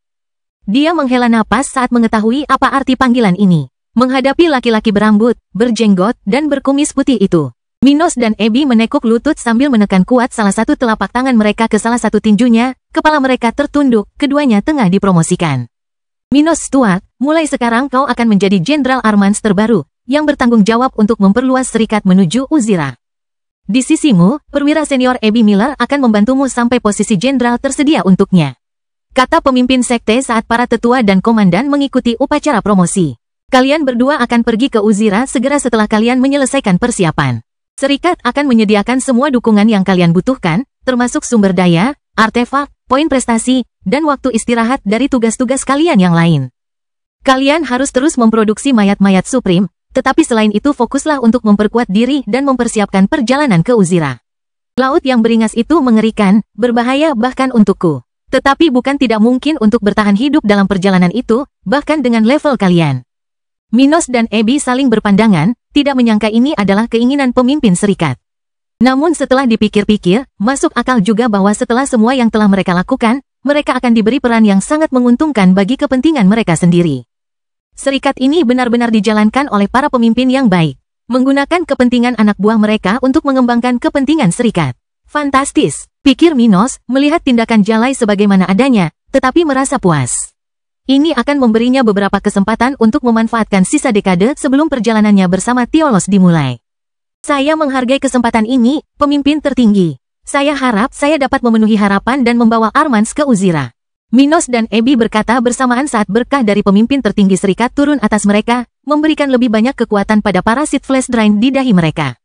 Dia menghela napas saat mengetahui apa arti panggilan ini. Menghadapi laki-laki berambut, berjenggot, dan berkumis putih itu, Minos dan Abby menekuk lutut sambil menekan kuat salah satu telapak tangan mereka ke salah satu tinjunya, kepala mereka tertunduk, keduanya tengah dipromosikan. Minos Stuart, mulai sekarang kau akan menjadi Jenderal Armans terbaru, yang bertanggung jawab untuk memperluas serikat menuju Uzira. Di sisimu, perwira senior Abby Miller akan membantumu sampai posisi jenderal tersedia untuknya. Kata pemimpin sekte saat para tetua dan komandan mengikuti upacara promosi. Kalian berdua akan pergi ke Uzira segera setelah kalian menyelesaikan persiapan. Serikat akan menyediakan semua dukungan yang kalian butuhkan, termasuk sumber daya, artefak, poin prestasi, dan waktu istirahat dari tugas-tugas kalian yang lain. Kalian harus terus memproduksi mayat-mayat Supreme, tetapi selain itu fokuslah untuk memperkuat diri dan mempersiapkan perjalanan ke Uzira. Laut yang beringas itu mengerikan, berbahaya bahkan untukku. Tetapi bukan tidak mungkin untuk bertahan hidup dalam perjalanan itu, bahkan dengan level kalian. Minos dan Abby saling berpandangan, tidak menyangka ini adalah keinginan pemimpin serikat. Namun setelah dipikir-pikir, masuk akal juga bahwa setelah semua yang telah mereka lakukan, mereka akan diberi peran yang sangat menguntungkan bagi kepentingan mereka sendiri. Serikat ini benar-benar dijalankan oleh para pemimpin yang baik, menggunakan kepentingan anak buah mereka untuk mengembangkan kepentingan serikat. Fantastis, pikir Minos, melihat tindakan Jalai sebagaimana adanya, tetapi merasa puas. Ini akan memberinya beberapa kesempatan untuk memanfaatkan sisa dekade sebelum perjalanannya bersama Tiolos dimulai. Saya menghargai kesempatan ini, pemimpin tertinggi. Saya harap saya dapat memenuhi harapan dan membawa Armans ke Uzira. Minos dan Abby berkata bersamaan saat berkah dari pemimpin tertinggi serikat turun atas mereka, memberikan lebih banyak kekuatan pada parasit flash drain di dahi mereka.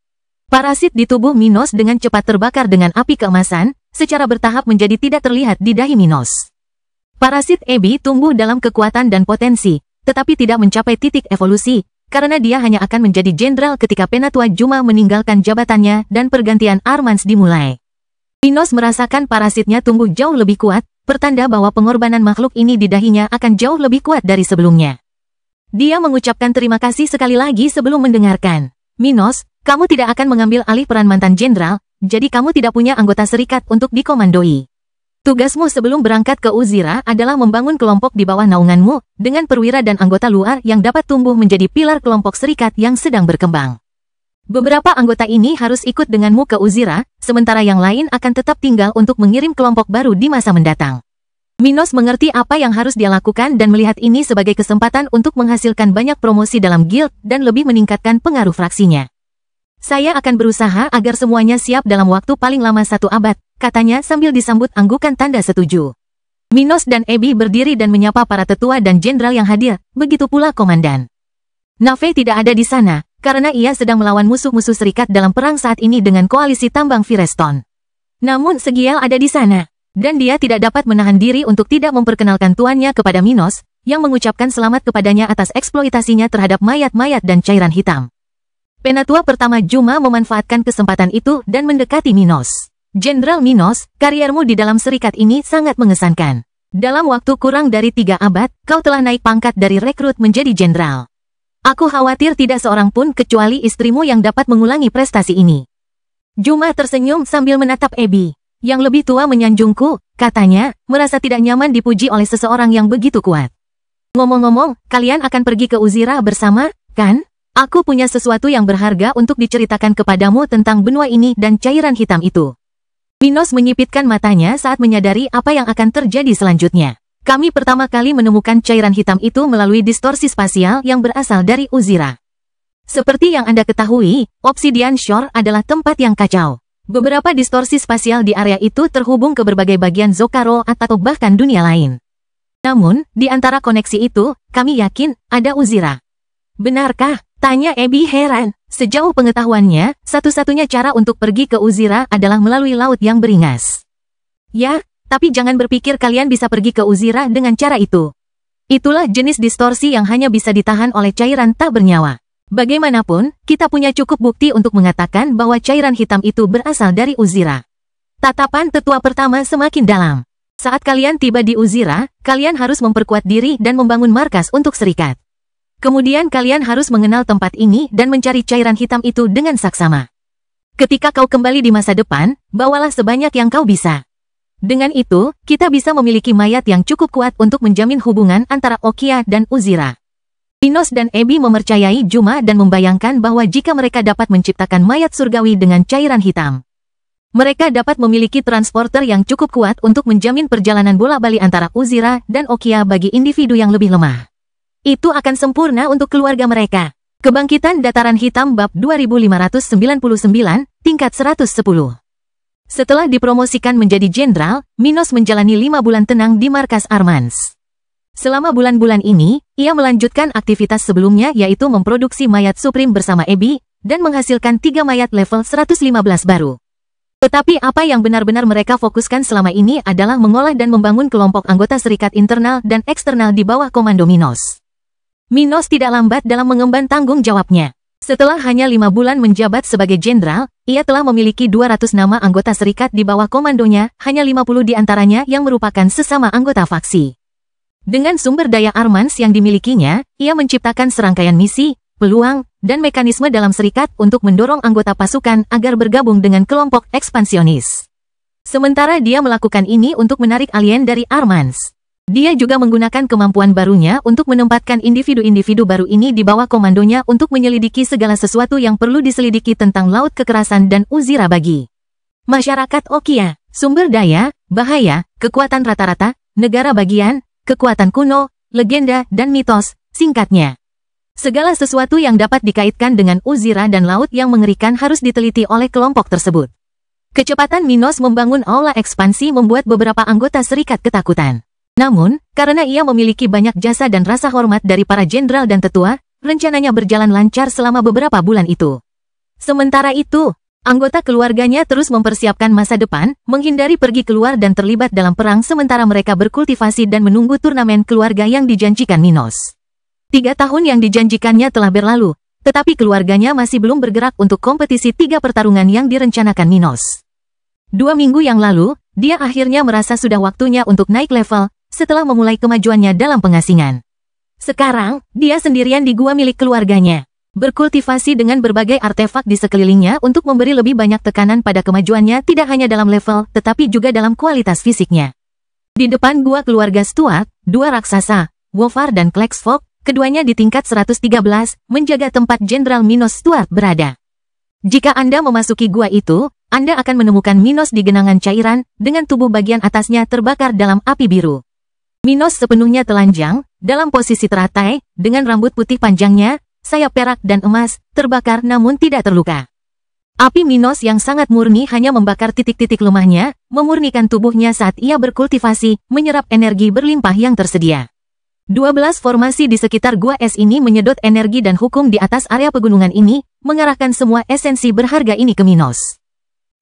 Parasit di tubuh Minos dengan cepat terbakar dengan api keemasan, secara bertahap menjadi tidak terlihat di dahi Minos. Parasit Abby tumbuh dalam kekuatan dan potensi, tetapi tidak mencapai titik evolusi, karena dia hanya akan menjadi jenderal ketika Penatua Juma meninggalkan jabatannya dan pergantian Armans dimulai. Minos merasakan parasitnya tumbuh jauh lebih kuat, pertanda bahwa pengorbanan makhluk ini di dahinya akan jauh lebih kuat dari sebelumnya. Dia mengucapkan terima kasih sekali lagi sebelum mendengarkan. Minos, kamu tidak akan mengambil alih peran mantan jenderal, jadi kamu tidak punya anggota serikat untuk dikomandoi. Tugasmu sebelum berangkat ke Uzira adalah membangun kelompok di bawah naunganmu, dengan perwira dan anggota luar yang dapat tumbuh menjadi pilar kelompok serikat yang sedang berkembang. Beberapa anggota ini harus ikut denganmu ke Uzira, sementara yang lain akan tetap tinggal untuk mengirim kelompok baru di masa mendatang. Minos mengerti apa yang harus dia lakukan dan melihat ini sebagai kesempatan untuk menghasilkan banyak promosi dalam guild dan lebih meningkatkan pengaruh fraksinya. Saya akan berusaha agar semuanya siap dalam waktu paling lama 1 abad, katanya sambil disambut anggukan tanda setuju. Minos dan Abby berdiri dan menyapa para tetua dan jenderal yang hadir, begitu pula komandan. Nave tidak ada di sana, karena ia sedang melawan musuh-musuh serikat dalam perang saat ini dengan koalisi tambang Firestone. Namun Segiel ada di sana, dan dia tidak dapat menahan diri untuk tidak memperkenalkan tuannya kepada Minos, yang mengucapkan selamat kepadanya atas eksploitasinya terhadap mayat-mayat dan cairan hitam. Penatua pertama Juma memanfaatkan kesempatan itu dan mendekati Minos. Jenderal Minos, kariermu di dalam serikat ini sangat mengesankan. Dalam waktu kurang dari 3 abad, kau telah naik pangkat dari rekrut menjadi jenderal. Aku khawatir tidak seorang pun kecuali istrimu yang dapat mengulangi prestasi ini. Juma tersenyum sambil menatap Abby. Yang lebih tua menyanjungku, katanya, merasa tidak nyaman dipuji oleh seseorang yang begitu kuat. Ngomong-ngomong, kalian akan pergi ke Uzira bersama, kan? Aku punya sesuatu yang berharga untuk diceritakan kepadamu tentang benua ini dan cairan hitam itu. Minos menyipitkan matanya saat menyadari apa yang akan terjadi selanjutnya. Kami pertama kali menemukan cairan hitam itu melalui distorsi spasial yang berasal dari Uzira. Seperti yang Anda ketahui, Obsidian Shore adalah tempat yang kacau. Beberapa distorsi spasial di area itu terhubung ke berbagai bagian Zokaro atau bahkan dunia lain. Namun, di antara koneksi itu, kami yakin ada Uzira. Benarkah? Tanya Abby heran. Sejauh pengetahuannya, satu-satunya cara untuk pergi ke Uzira adalah melalui laut yang beringas. Ya, tapi jangan berpikir kalian bisa pergi ke Uzira dengan cara itu. Itulah jenis distorsi yang hanya bisa ditahan oleh cairan tak bernyawa. Bagaimanapun, kita punya cukup bukti untuk mengatakan bahwa cairan hitam itu berasal dari Uzira. Tatapan tetua pertama semakin dalam. Saat kalian tiba di Uzira, kalian harus memperkuat diri dan membangun markas untuk serikat. Kemudian kalian harus mengenal tempat ini dan mencari cairan hitam itu dengan saksama. Ketika kau kembali di masa depan, bawalah sebanyak yang kau bisa. Dengan itu, kita bisa memiliki mayat yang cukup kuat untuk menjamin hubungan antara Okia dan Uzira. Minos dan Ebi mempercayai Juma dan membayangkan bahwa jika mereka dapat menciptakan mayat surgawi dengan cairan hitam, mereka dapat memiliki transporter yang cukup kuat untuk menjamin perjalanan bola-balik antara Uzira dan Okia bagi individu yang lebih lemah. Itu akan sempurna untuk keluarga mereka. Kebangkitan Dataran Hitam Bab 2599, tingkat 110. Setelah dipromosikan menjadi jenderal, Minos menjalani 5 bulan tenang di markas Armans. Selama bulan-bulan ini, ia melanjutkan aktivitas sebelumnya yaitu memproduksi mayat Supreme bersama Ebi, dan menghasilkan 3 mayat level 115 baru. Tetapi apa yang benar-benar mereka fokuskan selama ini adalah mengolah dan membangun kelompok anggota serikat internal dan eksternal di bawah komando Minos. Minos tidak lambat dalam mengemban tanggung jawabnya. Setelah hanya 5 bulan menjabat sebagai jenderal, ia telah memiliki 200 nama anggota serikat di bawah komandonya, hanya 50 di antaranya yang merupakan sesama anggota faksi. Dengan sumber daya Armans yang dimilikinya, ia menciptakan serangkaian misi, peluang, dan mekanisme dalam serikat untuk mendorong anggota pasukan agar bergabung dengan kelompok ekspansionis. Sementara dia melakukan ini untuk menarik alien dari Armans. Dia juga menggunakan kemampuan barunya untuk menempatkan individu-individu baru ini di bawah komandonya untuk menyelidiki segala sesuatu yang perlu diselidiki tentang Laut Kekerasan dan Uzira bagi masyarakat Okia, sumber daya, bahaya, kekuatan rata-rata, negara bagian, kekuatan kuno, legenda, dan mitos, singkatnya. Segala sesuatu yang dapat dikaitkan dengan Uzira dan laut yang mengerikan harus diteliti oleh kelompok tersebut. Kecepatan Minos membangun aula ekspansi membuat beberapa anggota serikat ketakutan. Namun, karena ia memiliki banyak jasa dan rasa hormat dari para jenderal dan tetua, rencananya berjalan lancar selama beberapa bulan itu. Sementara itu, anggota keluarganya terus mempersiapkan masa depan, menghindari pergi keluar dan terlibat dalam perang sementara mereka berkultivasi dan menunggu turnamen keluarga yang dijanjikan Minos. 3 tahun yang dijanjikannya telah berlalu, tetapi keluarganya masih belum bergerak untuk kompetisi 3 pertarungan yang direncanakan Minos. 2 minggu yang lalu, dia akhirnya merasa sudah waktunya untuk naik level, setelah memulai kemajuannya dalam pengasingan. Sekarang, dia sendirian di gua milik keluarganya, berkultivasi dengan berbagai artefak di sekelilingnya untuk memberi lebih banyak tekanan pada kemajuannya tidak hanya dalam level, tetapi juga dalam kualitas fisiknya. Di depan gua keluarga Stuart, 2 raksasa, Wolfar dan Klexfolk, keduanya di tingkat 113, menjaga tempat Jenderal Minos Stuart berada. Jika Anda memasuki gua itu, Anda akan menemukan Minos di genangan cairan, dengan tubuh bagian atasnya terbakar dalam api biru. Minos sepenuhnya telanjang, dalam posisi teratai, dengan rambut putih panjangnya, sayap perak dan emas, terbakar namun tidak terluka. Api Minos yang sangat murni hanya membakar titik-titik lemahnya, memurnikan tubuhnya saat ia berkultivasi, menyerap energi berlimpah yang tersedia. 12 formasi di sekitar gua es ini menyedot energi dan hukum di atas area pegunungan ini, mengarahkan semua esensi berharga ini ke Minos.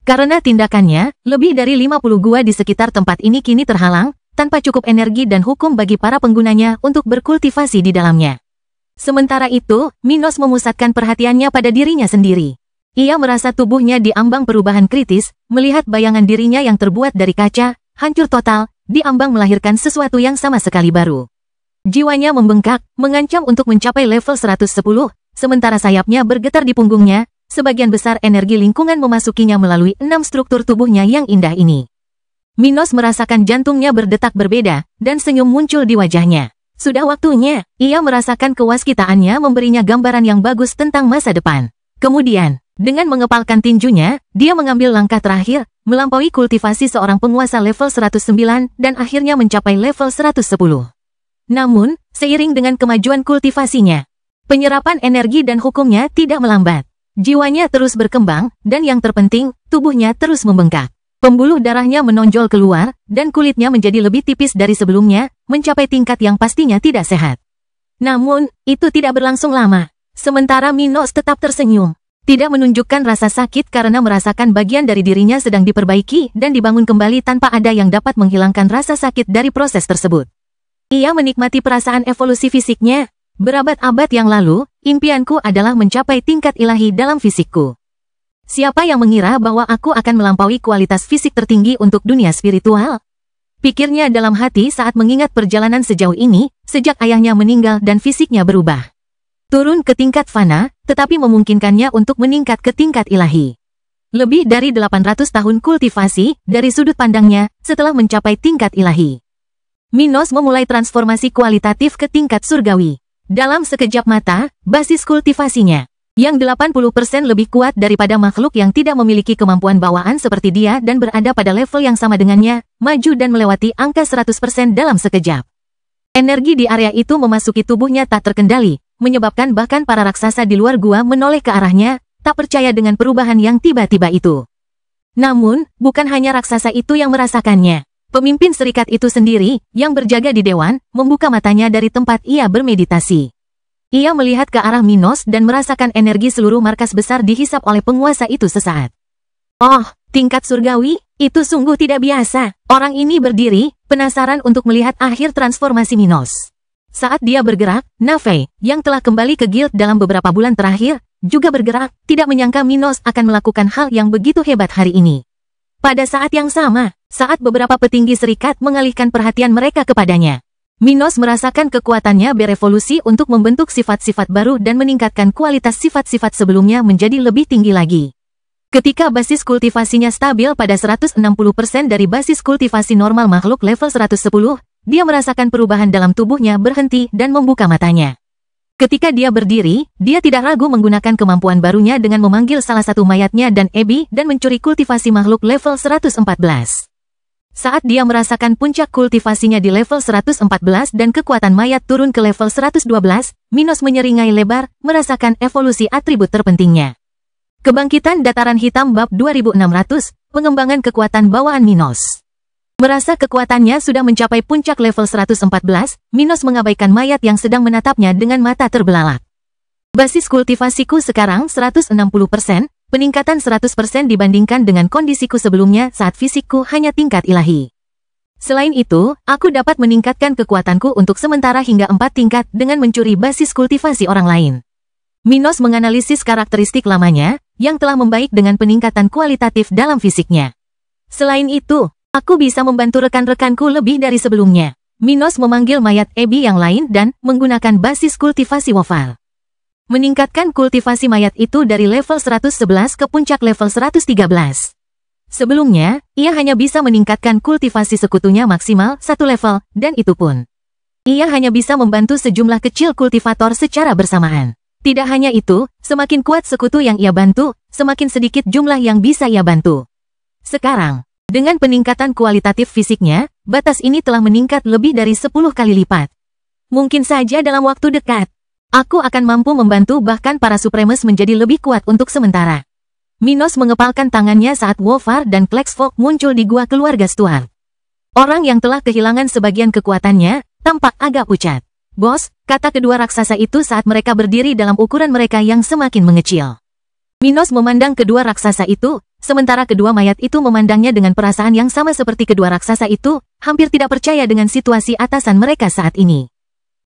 Karena tindakannya, lebih dari 50 gua di sekitar tempat ini kini terhalang, tanpa cukup energi dan hukum bagi para penggunanya untuk berkultivasi di dalamnya. Sementara itu, Minos memusatkan perhatiannya pada dirinya sendiri. Ia merasa tubuhnya diambang perubahan kritis, melihat bayangan dirinya yang terbuat dari kaca, hancur total, diambang melahirkan sesuatu yang sama sekali baru. Jiwanya membengkak, mengancam untuk mencapai level 110, sementara sayapnya bergetar di punggungnya, sebagian besar energi lingkungan memasukinya melalui 6 struktur tubuhnya yang indah ini. Minos merasakan jantungnya berdetak berbeda, dan senyum muncul di wajahnya. Sudah waktunya, ia merasakan kewaskitaannya memberinya gambaran yang bagus tentang masa depan. Kemudian, dengan mengepalkan tinjunya, dia mengambil langkah terakhir, melampaui kultivasi seorang penguasa level 109, dan akhirnya mencapai level 110. Namun, seiring dengan kemajuan kultivasinya, penyerapan energi dan hukumnya tidak melambat. Jiwanya terus berkembang, dan yang terpenting, tubuhnya terus membengkak. Pembuluh darahnya menonjol keluar, dan kulitnya menjadi lebih tipis dari sebelumnya, mencapai tingkat yang pastinya tidak sehat. Namun, itu tidak berlangsung lama. Sementara Minos tetap tersenyum, tidak menunjukkan rasa sakit karena merasakan bagian dari dirinya sedang diperbaiki dan dibangun kembali tanpa ada yang dapat menghilangkan rasa sakit dari proses tersebut. Ia menikmati perasaan evolusi fisiknya. Berabad-abad yang lalu, impianku adalah mencapai tingkat ilahi dalam fisikku. Siapa yang mengira bahwa aku akan melampaui kualitas fisik tertinggi untuk dunia spiritual? Pikirnya dalam hati saat mengingat perjalanan sejauh ini, sejak ayahnya meninggal dan fisiknya berubah. Turun ke tingkat fana, tetapi memungkinkannya untuk meningkat ke tingkat ilahi. Lebih dari 800 tahun kultivasi dari sudut pandangnya setelah mencapai tingkat ilahi. Minos memulai transformasi kualitatif ke tingkat surgawi. Dalam sekejap mata, basis kultivasinya yang 80% lebih kuat daripada makhluk yang tidak memiliki kemampuan bawaan seperti dia dan berada pada level yang sama dengannya, maju dan melewati angka 100% dalam sekejap. Energi di area itu memasuki tubuhnya tak terkendali, menyebabkan bahkan para raksasa di luar gua menoleh ke arahnya, tak percaya dengan perubahan yang tiba-tiba itu. Namun, bukan hanya raksasa itu yang merasakannya. Pemimpin serikat itu sendiri, yang berjaga di dewan, membuka matanya dari tempat ia bermeditasi. Ia melihat ke arah Minos dan merasakan energi seluruh markas besar dihisap oleh penguasa itu sesaat. Oh, tingkat surgawi, itu sungguh tidak biasa. Orang ini berdiri, penasaran untuk melihat akhir transformasi Minos. Saat dia bergerak, Nafei, yang telah kembali ke guild dalam beberapa bulan terakhir, juga bergerak, tidak menyangka Minos akan melakukan hal yang begitu hebat hari ini. Pada saat yang sama, saat beberapa petinggi serikat mengalihkan perhatian mereka kepadanya, Minos merasakan kekuatannya berevolusi untuk membentuk sifat-sifat baru dan meningkatkan kualitas sifat-sifat sebelumnya menjadi lebih tinggi lagi. Ketika basis kultivasinya stabil pada 160% dari basis kultivasi normal makhluk level 110, dia merasakan perubahan dalam tubuhnya berhenti dan membuka matanya. Ketika dia berdiri, dia tidak ragu menggunakan kemampuan barunya dengan memanggil salah satu mayatnya dan Ebi dan mencuri kultivasi makhluk level 114. Saat dia merasakan puncak kultivasinya di level 114 dan kekuatan mayat turun ke level 112, Minos menyeringai lebar, merasakan evolusi atribut terpentingnya. Kebangkitan Dataran Hitam Bab 2600, pengembangan kekuatan bawaan Minos. Merasa kekuatannya sudah mencapai puncak level 114, Minos mengabaikan mayat yang sedang menatapnya dengan mata terbelalak. Basis kultivasiku sekarang 160%, peningkatan 100% dibandingkan dengan kondisiku sebelumnya saat fisikku hanya tingkat ilahi. Selain itu, aku dapat meningkatkan kekuatanku untuk sementara hingga 4 tingkat dengan mencuri basis kultivasi orang lain. Minos menganalisis karakteristik lamanya, yang telah membaik dengan peningkatan kualitatif dalam fisiknya. Selain itu, aku bisa membantu rekan-rekanku lebih dari sebelumnya. Minos memanggil mayat Ebi yang lain dan menggunakan basis kultivasi Wofal. Meningkatkan kultivasi mayat itu dari level 111 ke puncak level 113. Sebelumnya, ia hanya bisa meningkatkan kultivasi sekutunya maksimal 1 level, dan itu pun. Ia hanya bisa membantu sejumlah kecil kultivator secara bersamaan. Tidak hanya itu, semakin kuat sekutu yang ia bantu, semakin sedikit jumlah yang bisa ia bantu. Sekarang, dengan peningkatan kualitatif fisiknya, batas ini telah meningkat lebih dari 10 kali lipat. Mungkin saja dalam waktu dekat, aku akan mampu membantu bahkan para Supremes menjadi lebih kuat untuk sementara. Minos mengepalkan tangannya saat Wolfar dan Klexfolk muncul di gua keluarga Stuart. Orang yang telah kehilangan sebagian kekuatannya, tampak agak pucat. Bos, kata kedua raksasa itu saat mereka berdiri dalam ukuran mereka yang semakin mengecil. Minos memandang kedua raksasa itu, sementara kedua mayat itu memandangnya dengan perasaan yang sama seperti kedua raksasa itu, hampir tidak percaya dengan situasi atasan mereka saat ini.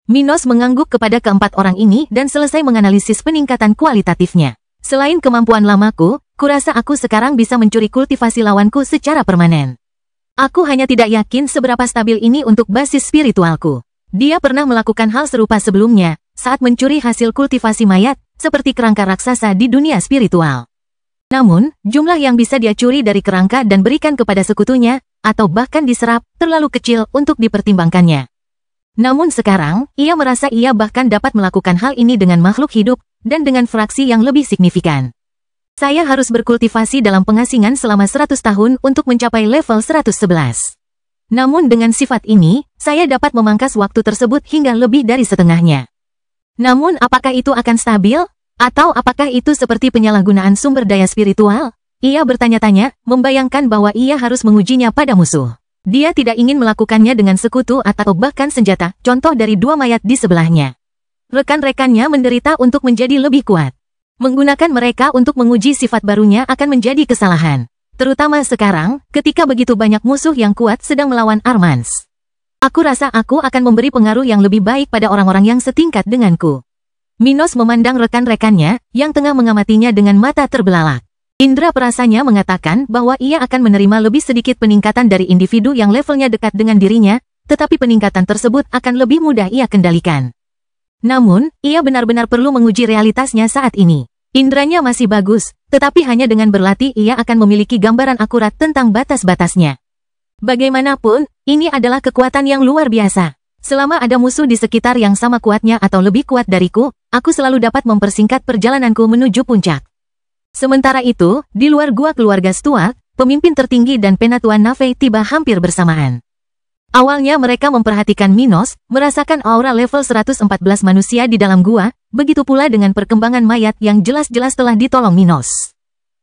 Minos mengangguk kepada keempat orang ini dan selesai menganalisis peningkatan kualitatifnya. Selain kemampuan lamaku, kurasa aku sekarang bisa mencuri kultivasi lawanku secara permanen. Aku hanya tidak yakin seberapa stabil ini untuk basis spiritualku. Dia pernah melakukan hal serupa sebelumnya, saat mencuri hasil kultivasi mayat, seperti kerangka raksasa di dunia spiritual. Namun, jumlah yang bisa dia curi dari kerangka dan berikan kepada sekutunya, atau bahkan diserap, terlalu kecil untuk dipertimbangkannya. Namun sekarang, ia merasa ia bahkan dapat melakukan hal ini dengan makhluk hidup, dan dengan fraksi yang lebih signifikan. Saya harus berkultivasi dalam pengasingan selama 100 tahun untuk mencapai level 111. Namun dengan sifat ini, saya dapat memangkas waktu tersebut hingga lebih dari setengahnya. Namun apakah itu akan stabil? Atau apakah itu seperti penyalahgunaan sumber daya spiritual? Ia bertanya-tanya, membayangkan bahwa ia harus mengujinya pada musuh. Dia tidak ingin melakukannya dengan sekutu atau bahkan senjata, contoh dari dua mayat di sebelahnya. Rekan-rekannya menderita untuk menjadi lebih kuat. Menggunakan mereka untuk menguji sifat barunya akan menjadi kesalahan. Terutama sekarang, ketika begitu banyak musuh yang kuat sedang melawan Armans. Aku rasa aku akan memberi pengaruh yang lebih baik pada orang-orang yang setingkat denganku. Minos memandang rekan-rekannya, yang tengah mengamatinya dengan mata terbelalak. Indra perasanya mengatakan bahwa ia akan menerima lebih sedikit peningkatan dari individu yang levelnya dekat dengan dirinya, tetapi peningkatan tersebut akan lebih mudah ia kendalikan. Namun, ia benar-benar perlu menguji realitasnya saat ini. Indranya masih bagus, tetapi hanya dengan berlatih ia akan memiliki gambaran akurat tentang batas-batasnya. Bagaimanapun, ini adalah kekuatan yang luar biasa. Selama ada musuh di sekitar yang sama kuatnya atau lebih kuat dariku, aku selalu dapat mempersingkat perjalananku menuju puncak. Sementara itu, di luar gua keluarga Stuart, pemimpin tertinggi dan penatua Nafei tiba hampir bersamaan. Awalnya mereka memperhatikan Minos, merasakan aura level 114 manusia di dalam gua, begitu pula dengan perkembangan mayat yang jelas-jelas telah ditolong Minos.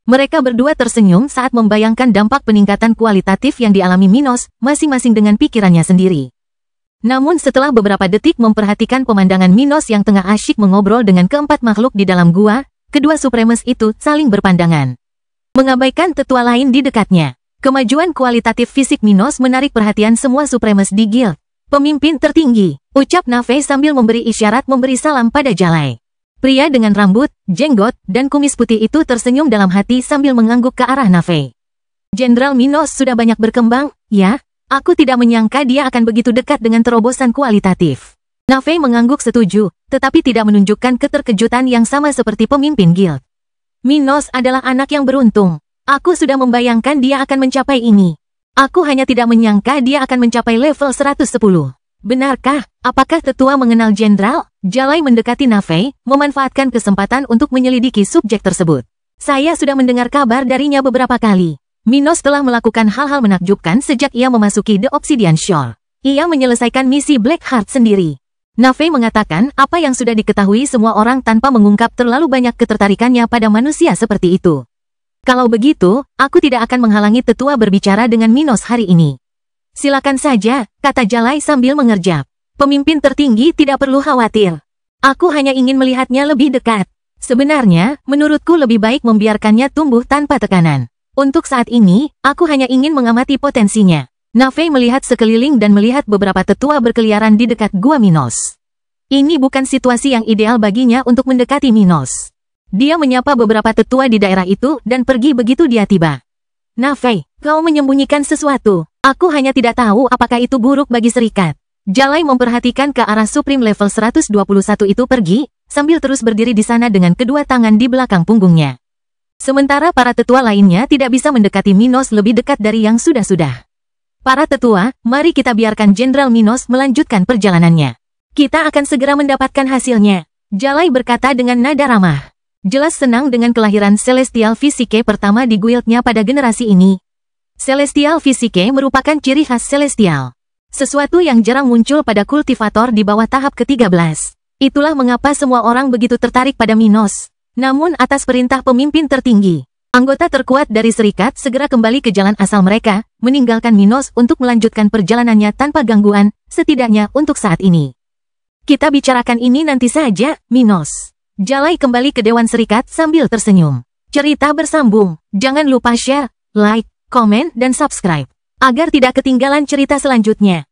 Mereka berdua tersenyum saat membayangkan dampak peningkatan kualitatif yang dialami Minos, masing-masing dengan pikirannya sendiri. Namun setelah beberapa detik memperhatikan pemandangan Minos yang tengah asyik mengobrol dengan keempat makhluk di dalam gua, kedua Supremes itu saling berpandangan. Mengabaikan tetua lain di dekatnya. Kemajuan kualitatif fisik Minos menarik perhatian semua Supremes di guild. Pemimpin tertinggi, ucap Nafei sambil memberi isyarat memberi salam pada Jalai. Pria dengan rambut, jenggot, dan kumis putih itu tersenyum dalam hati sambil mengangguk ke arah Nafei. Jenderal Minos sudah banyak berkembang, ya? Aku tidak menyangka dia akan begitu dekat dengan terobosan kualitatif. Nafei mengangguk setuju, tetapi tidak menunjukkan keterkejutan yang sama seperti pemimpin guild. Minos adalah anak yang beruntung. Aku sudah membayangkan dia akan mencapai ini. Aku hanya tidak menyangka dia akan mencapai level 110. Benarkah? Apakah tetua mengenal jenderal? Jalai mendekati Nafei, memanfaatkan kesempatan untuk menyelidiki subjek tersebut. Saya sudah mendengar kabar darinya beberapa kali. Minos telah melakukan hal-hal menakjubkan sejak ia memasuki The Obsidian Shore. Ia menyelesaikan misi Black Heart sendiri. Nafei mengatakan apa yang sudah diketahui semua orang tanpa mengungkap terlalu banyak ketertarikannya pada manusia seperti itu. Kalau begitu, aku tidak akan menghalangi tetua berbicara dengan Minos hari ini. Silakan saja, kata Jalai sambil mengerjap. Pemimpin tertinggi tidak perlu khawatir. Aku hanya ingin melihatnya lebih dekat. Sebenarnya, menurutku lebih baik membiarkannya tumbuh tanpa tekanan. Untuk saat ini, aku hanya ingin mengamati potensinya. Nafei melihat sekeliling dan melihat beberapa tetua berkeliaran di dekat gua Minos. Ini bukan situasi yang ideal baginya untuk mendekati Minos. Dia menyapa beberapa tetua di daerah itu dan pergi begitu dia tiba. Nafei, kau menyembunyikan sesuatu. Aku hanya tidak tahu apakah itu buruk bagi serikat. Jalai memperhatikan ke arah Supreme level 121 itu pergi, sambil terus berdiri di sana dengan kedua tangan di belakang punggungnya. Sementara para tetua lainnya tidak bisa mendekati Minos lebih dekat dari yang sudah-sudah. Para tetua, mari kita biarkan Jenderal Minos melanjutkan perjalanannya. Kita akan segera mendapatkan hasilnya. Jalai berkata dengan nada ramah. Jelas senang dengan kelahiran Celestial Physique pertama di guildnya pada generasi ini. Celestial Physique merupakan ciri khas Celestial. Sesuatu yang jarang muncul pada kultivator di bawah tahap ke-13. Itulah mengapa semua orang begitu tertarik pada Minos. Namun atas perintah pemimpin tertinggi, anggota terkuat dari serikat segera kembali ke jalan asal mereka, meninggalkan Minos untuk melanjutkan perjalanannya tanpa gangguan, setidaknya untuk saat ini. Kita bicarakan ini nanti saja, Minos. Jalai kembali ke Dewan Serikat sambil tersenyum. Cerita bersambung. Jangan lupa share, like, komen, dan subscribe. Agar tidak ketinggalan cerita selanjutnya.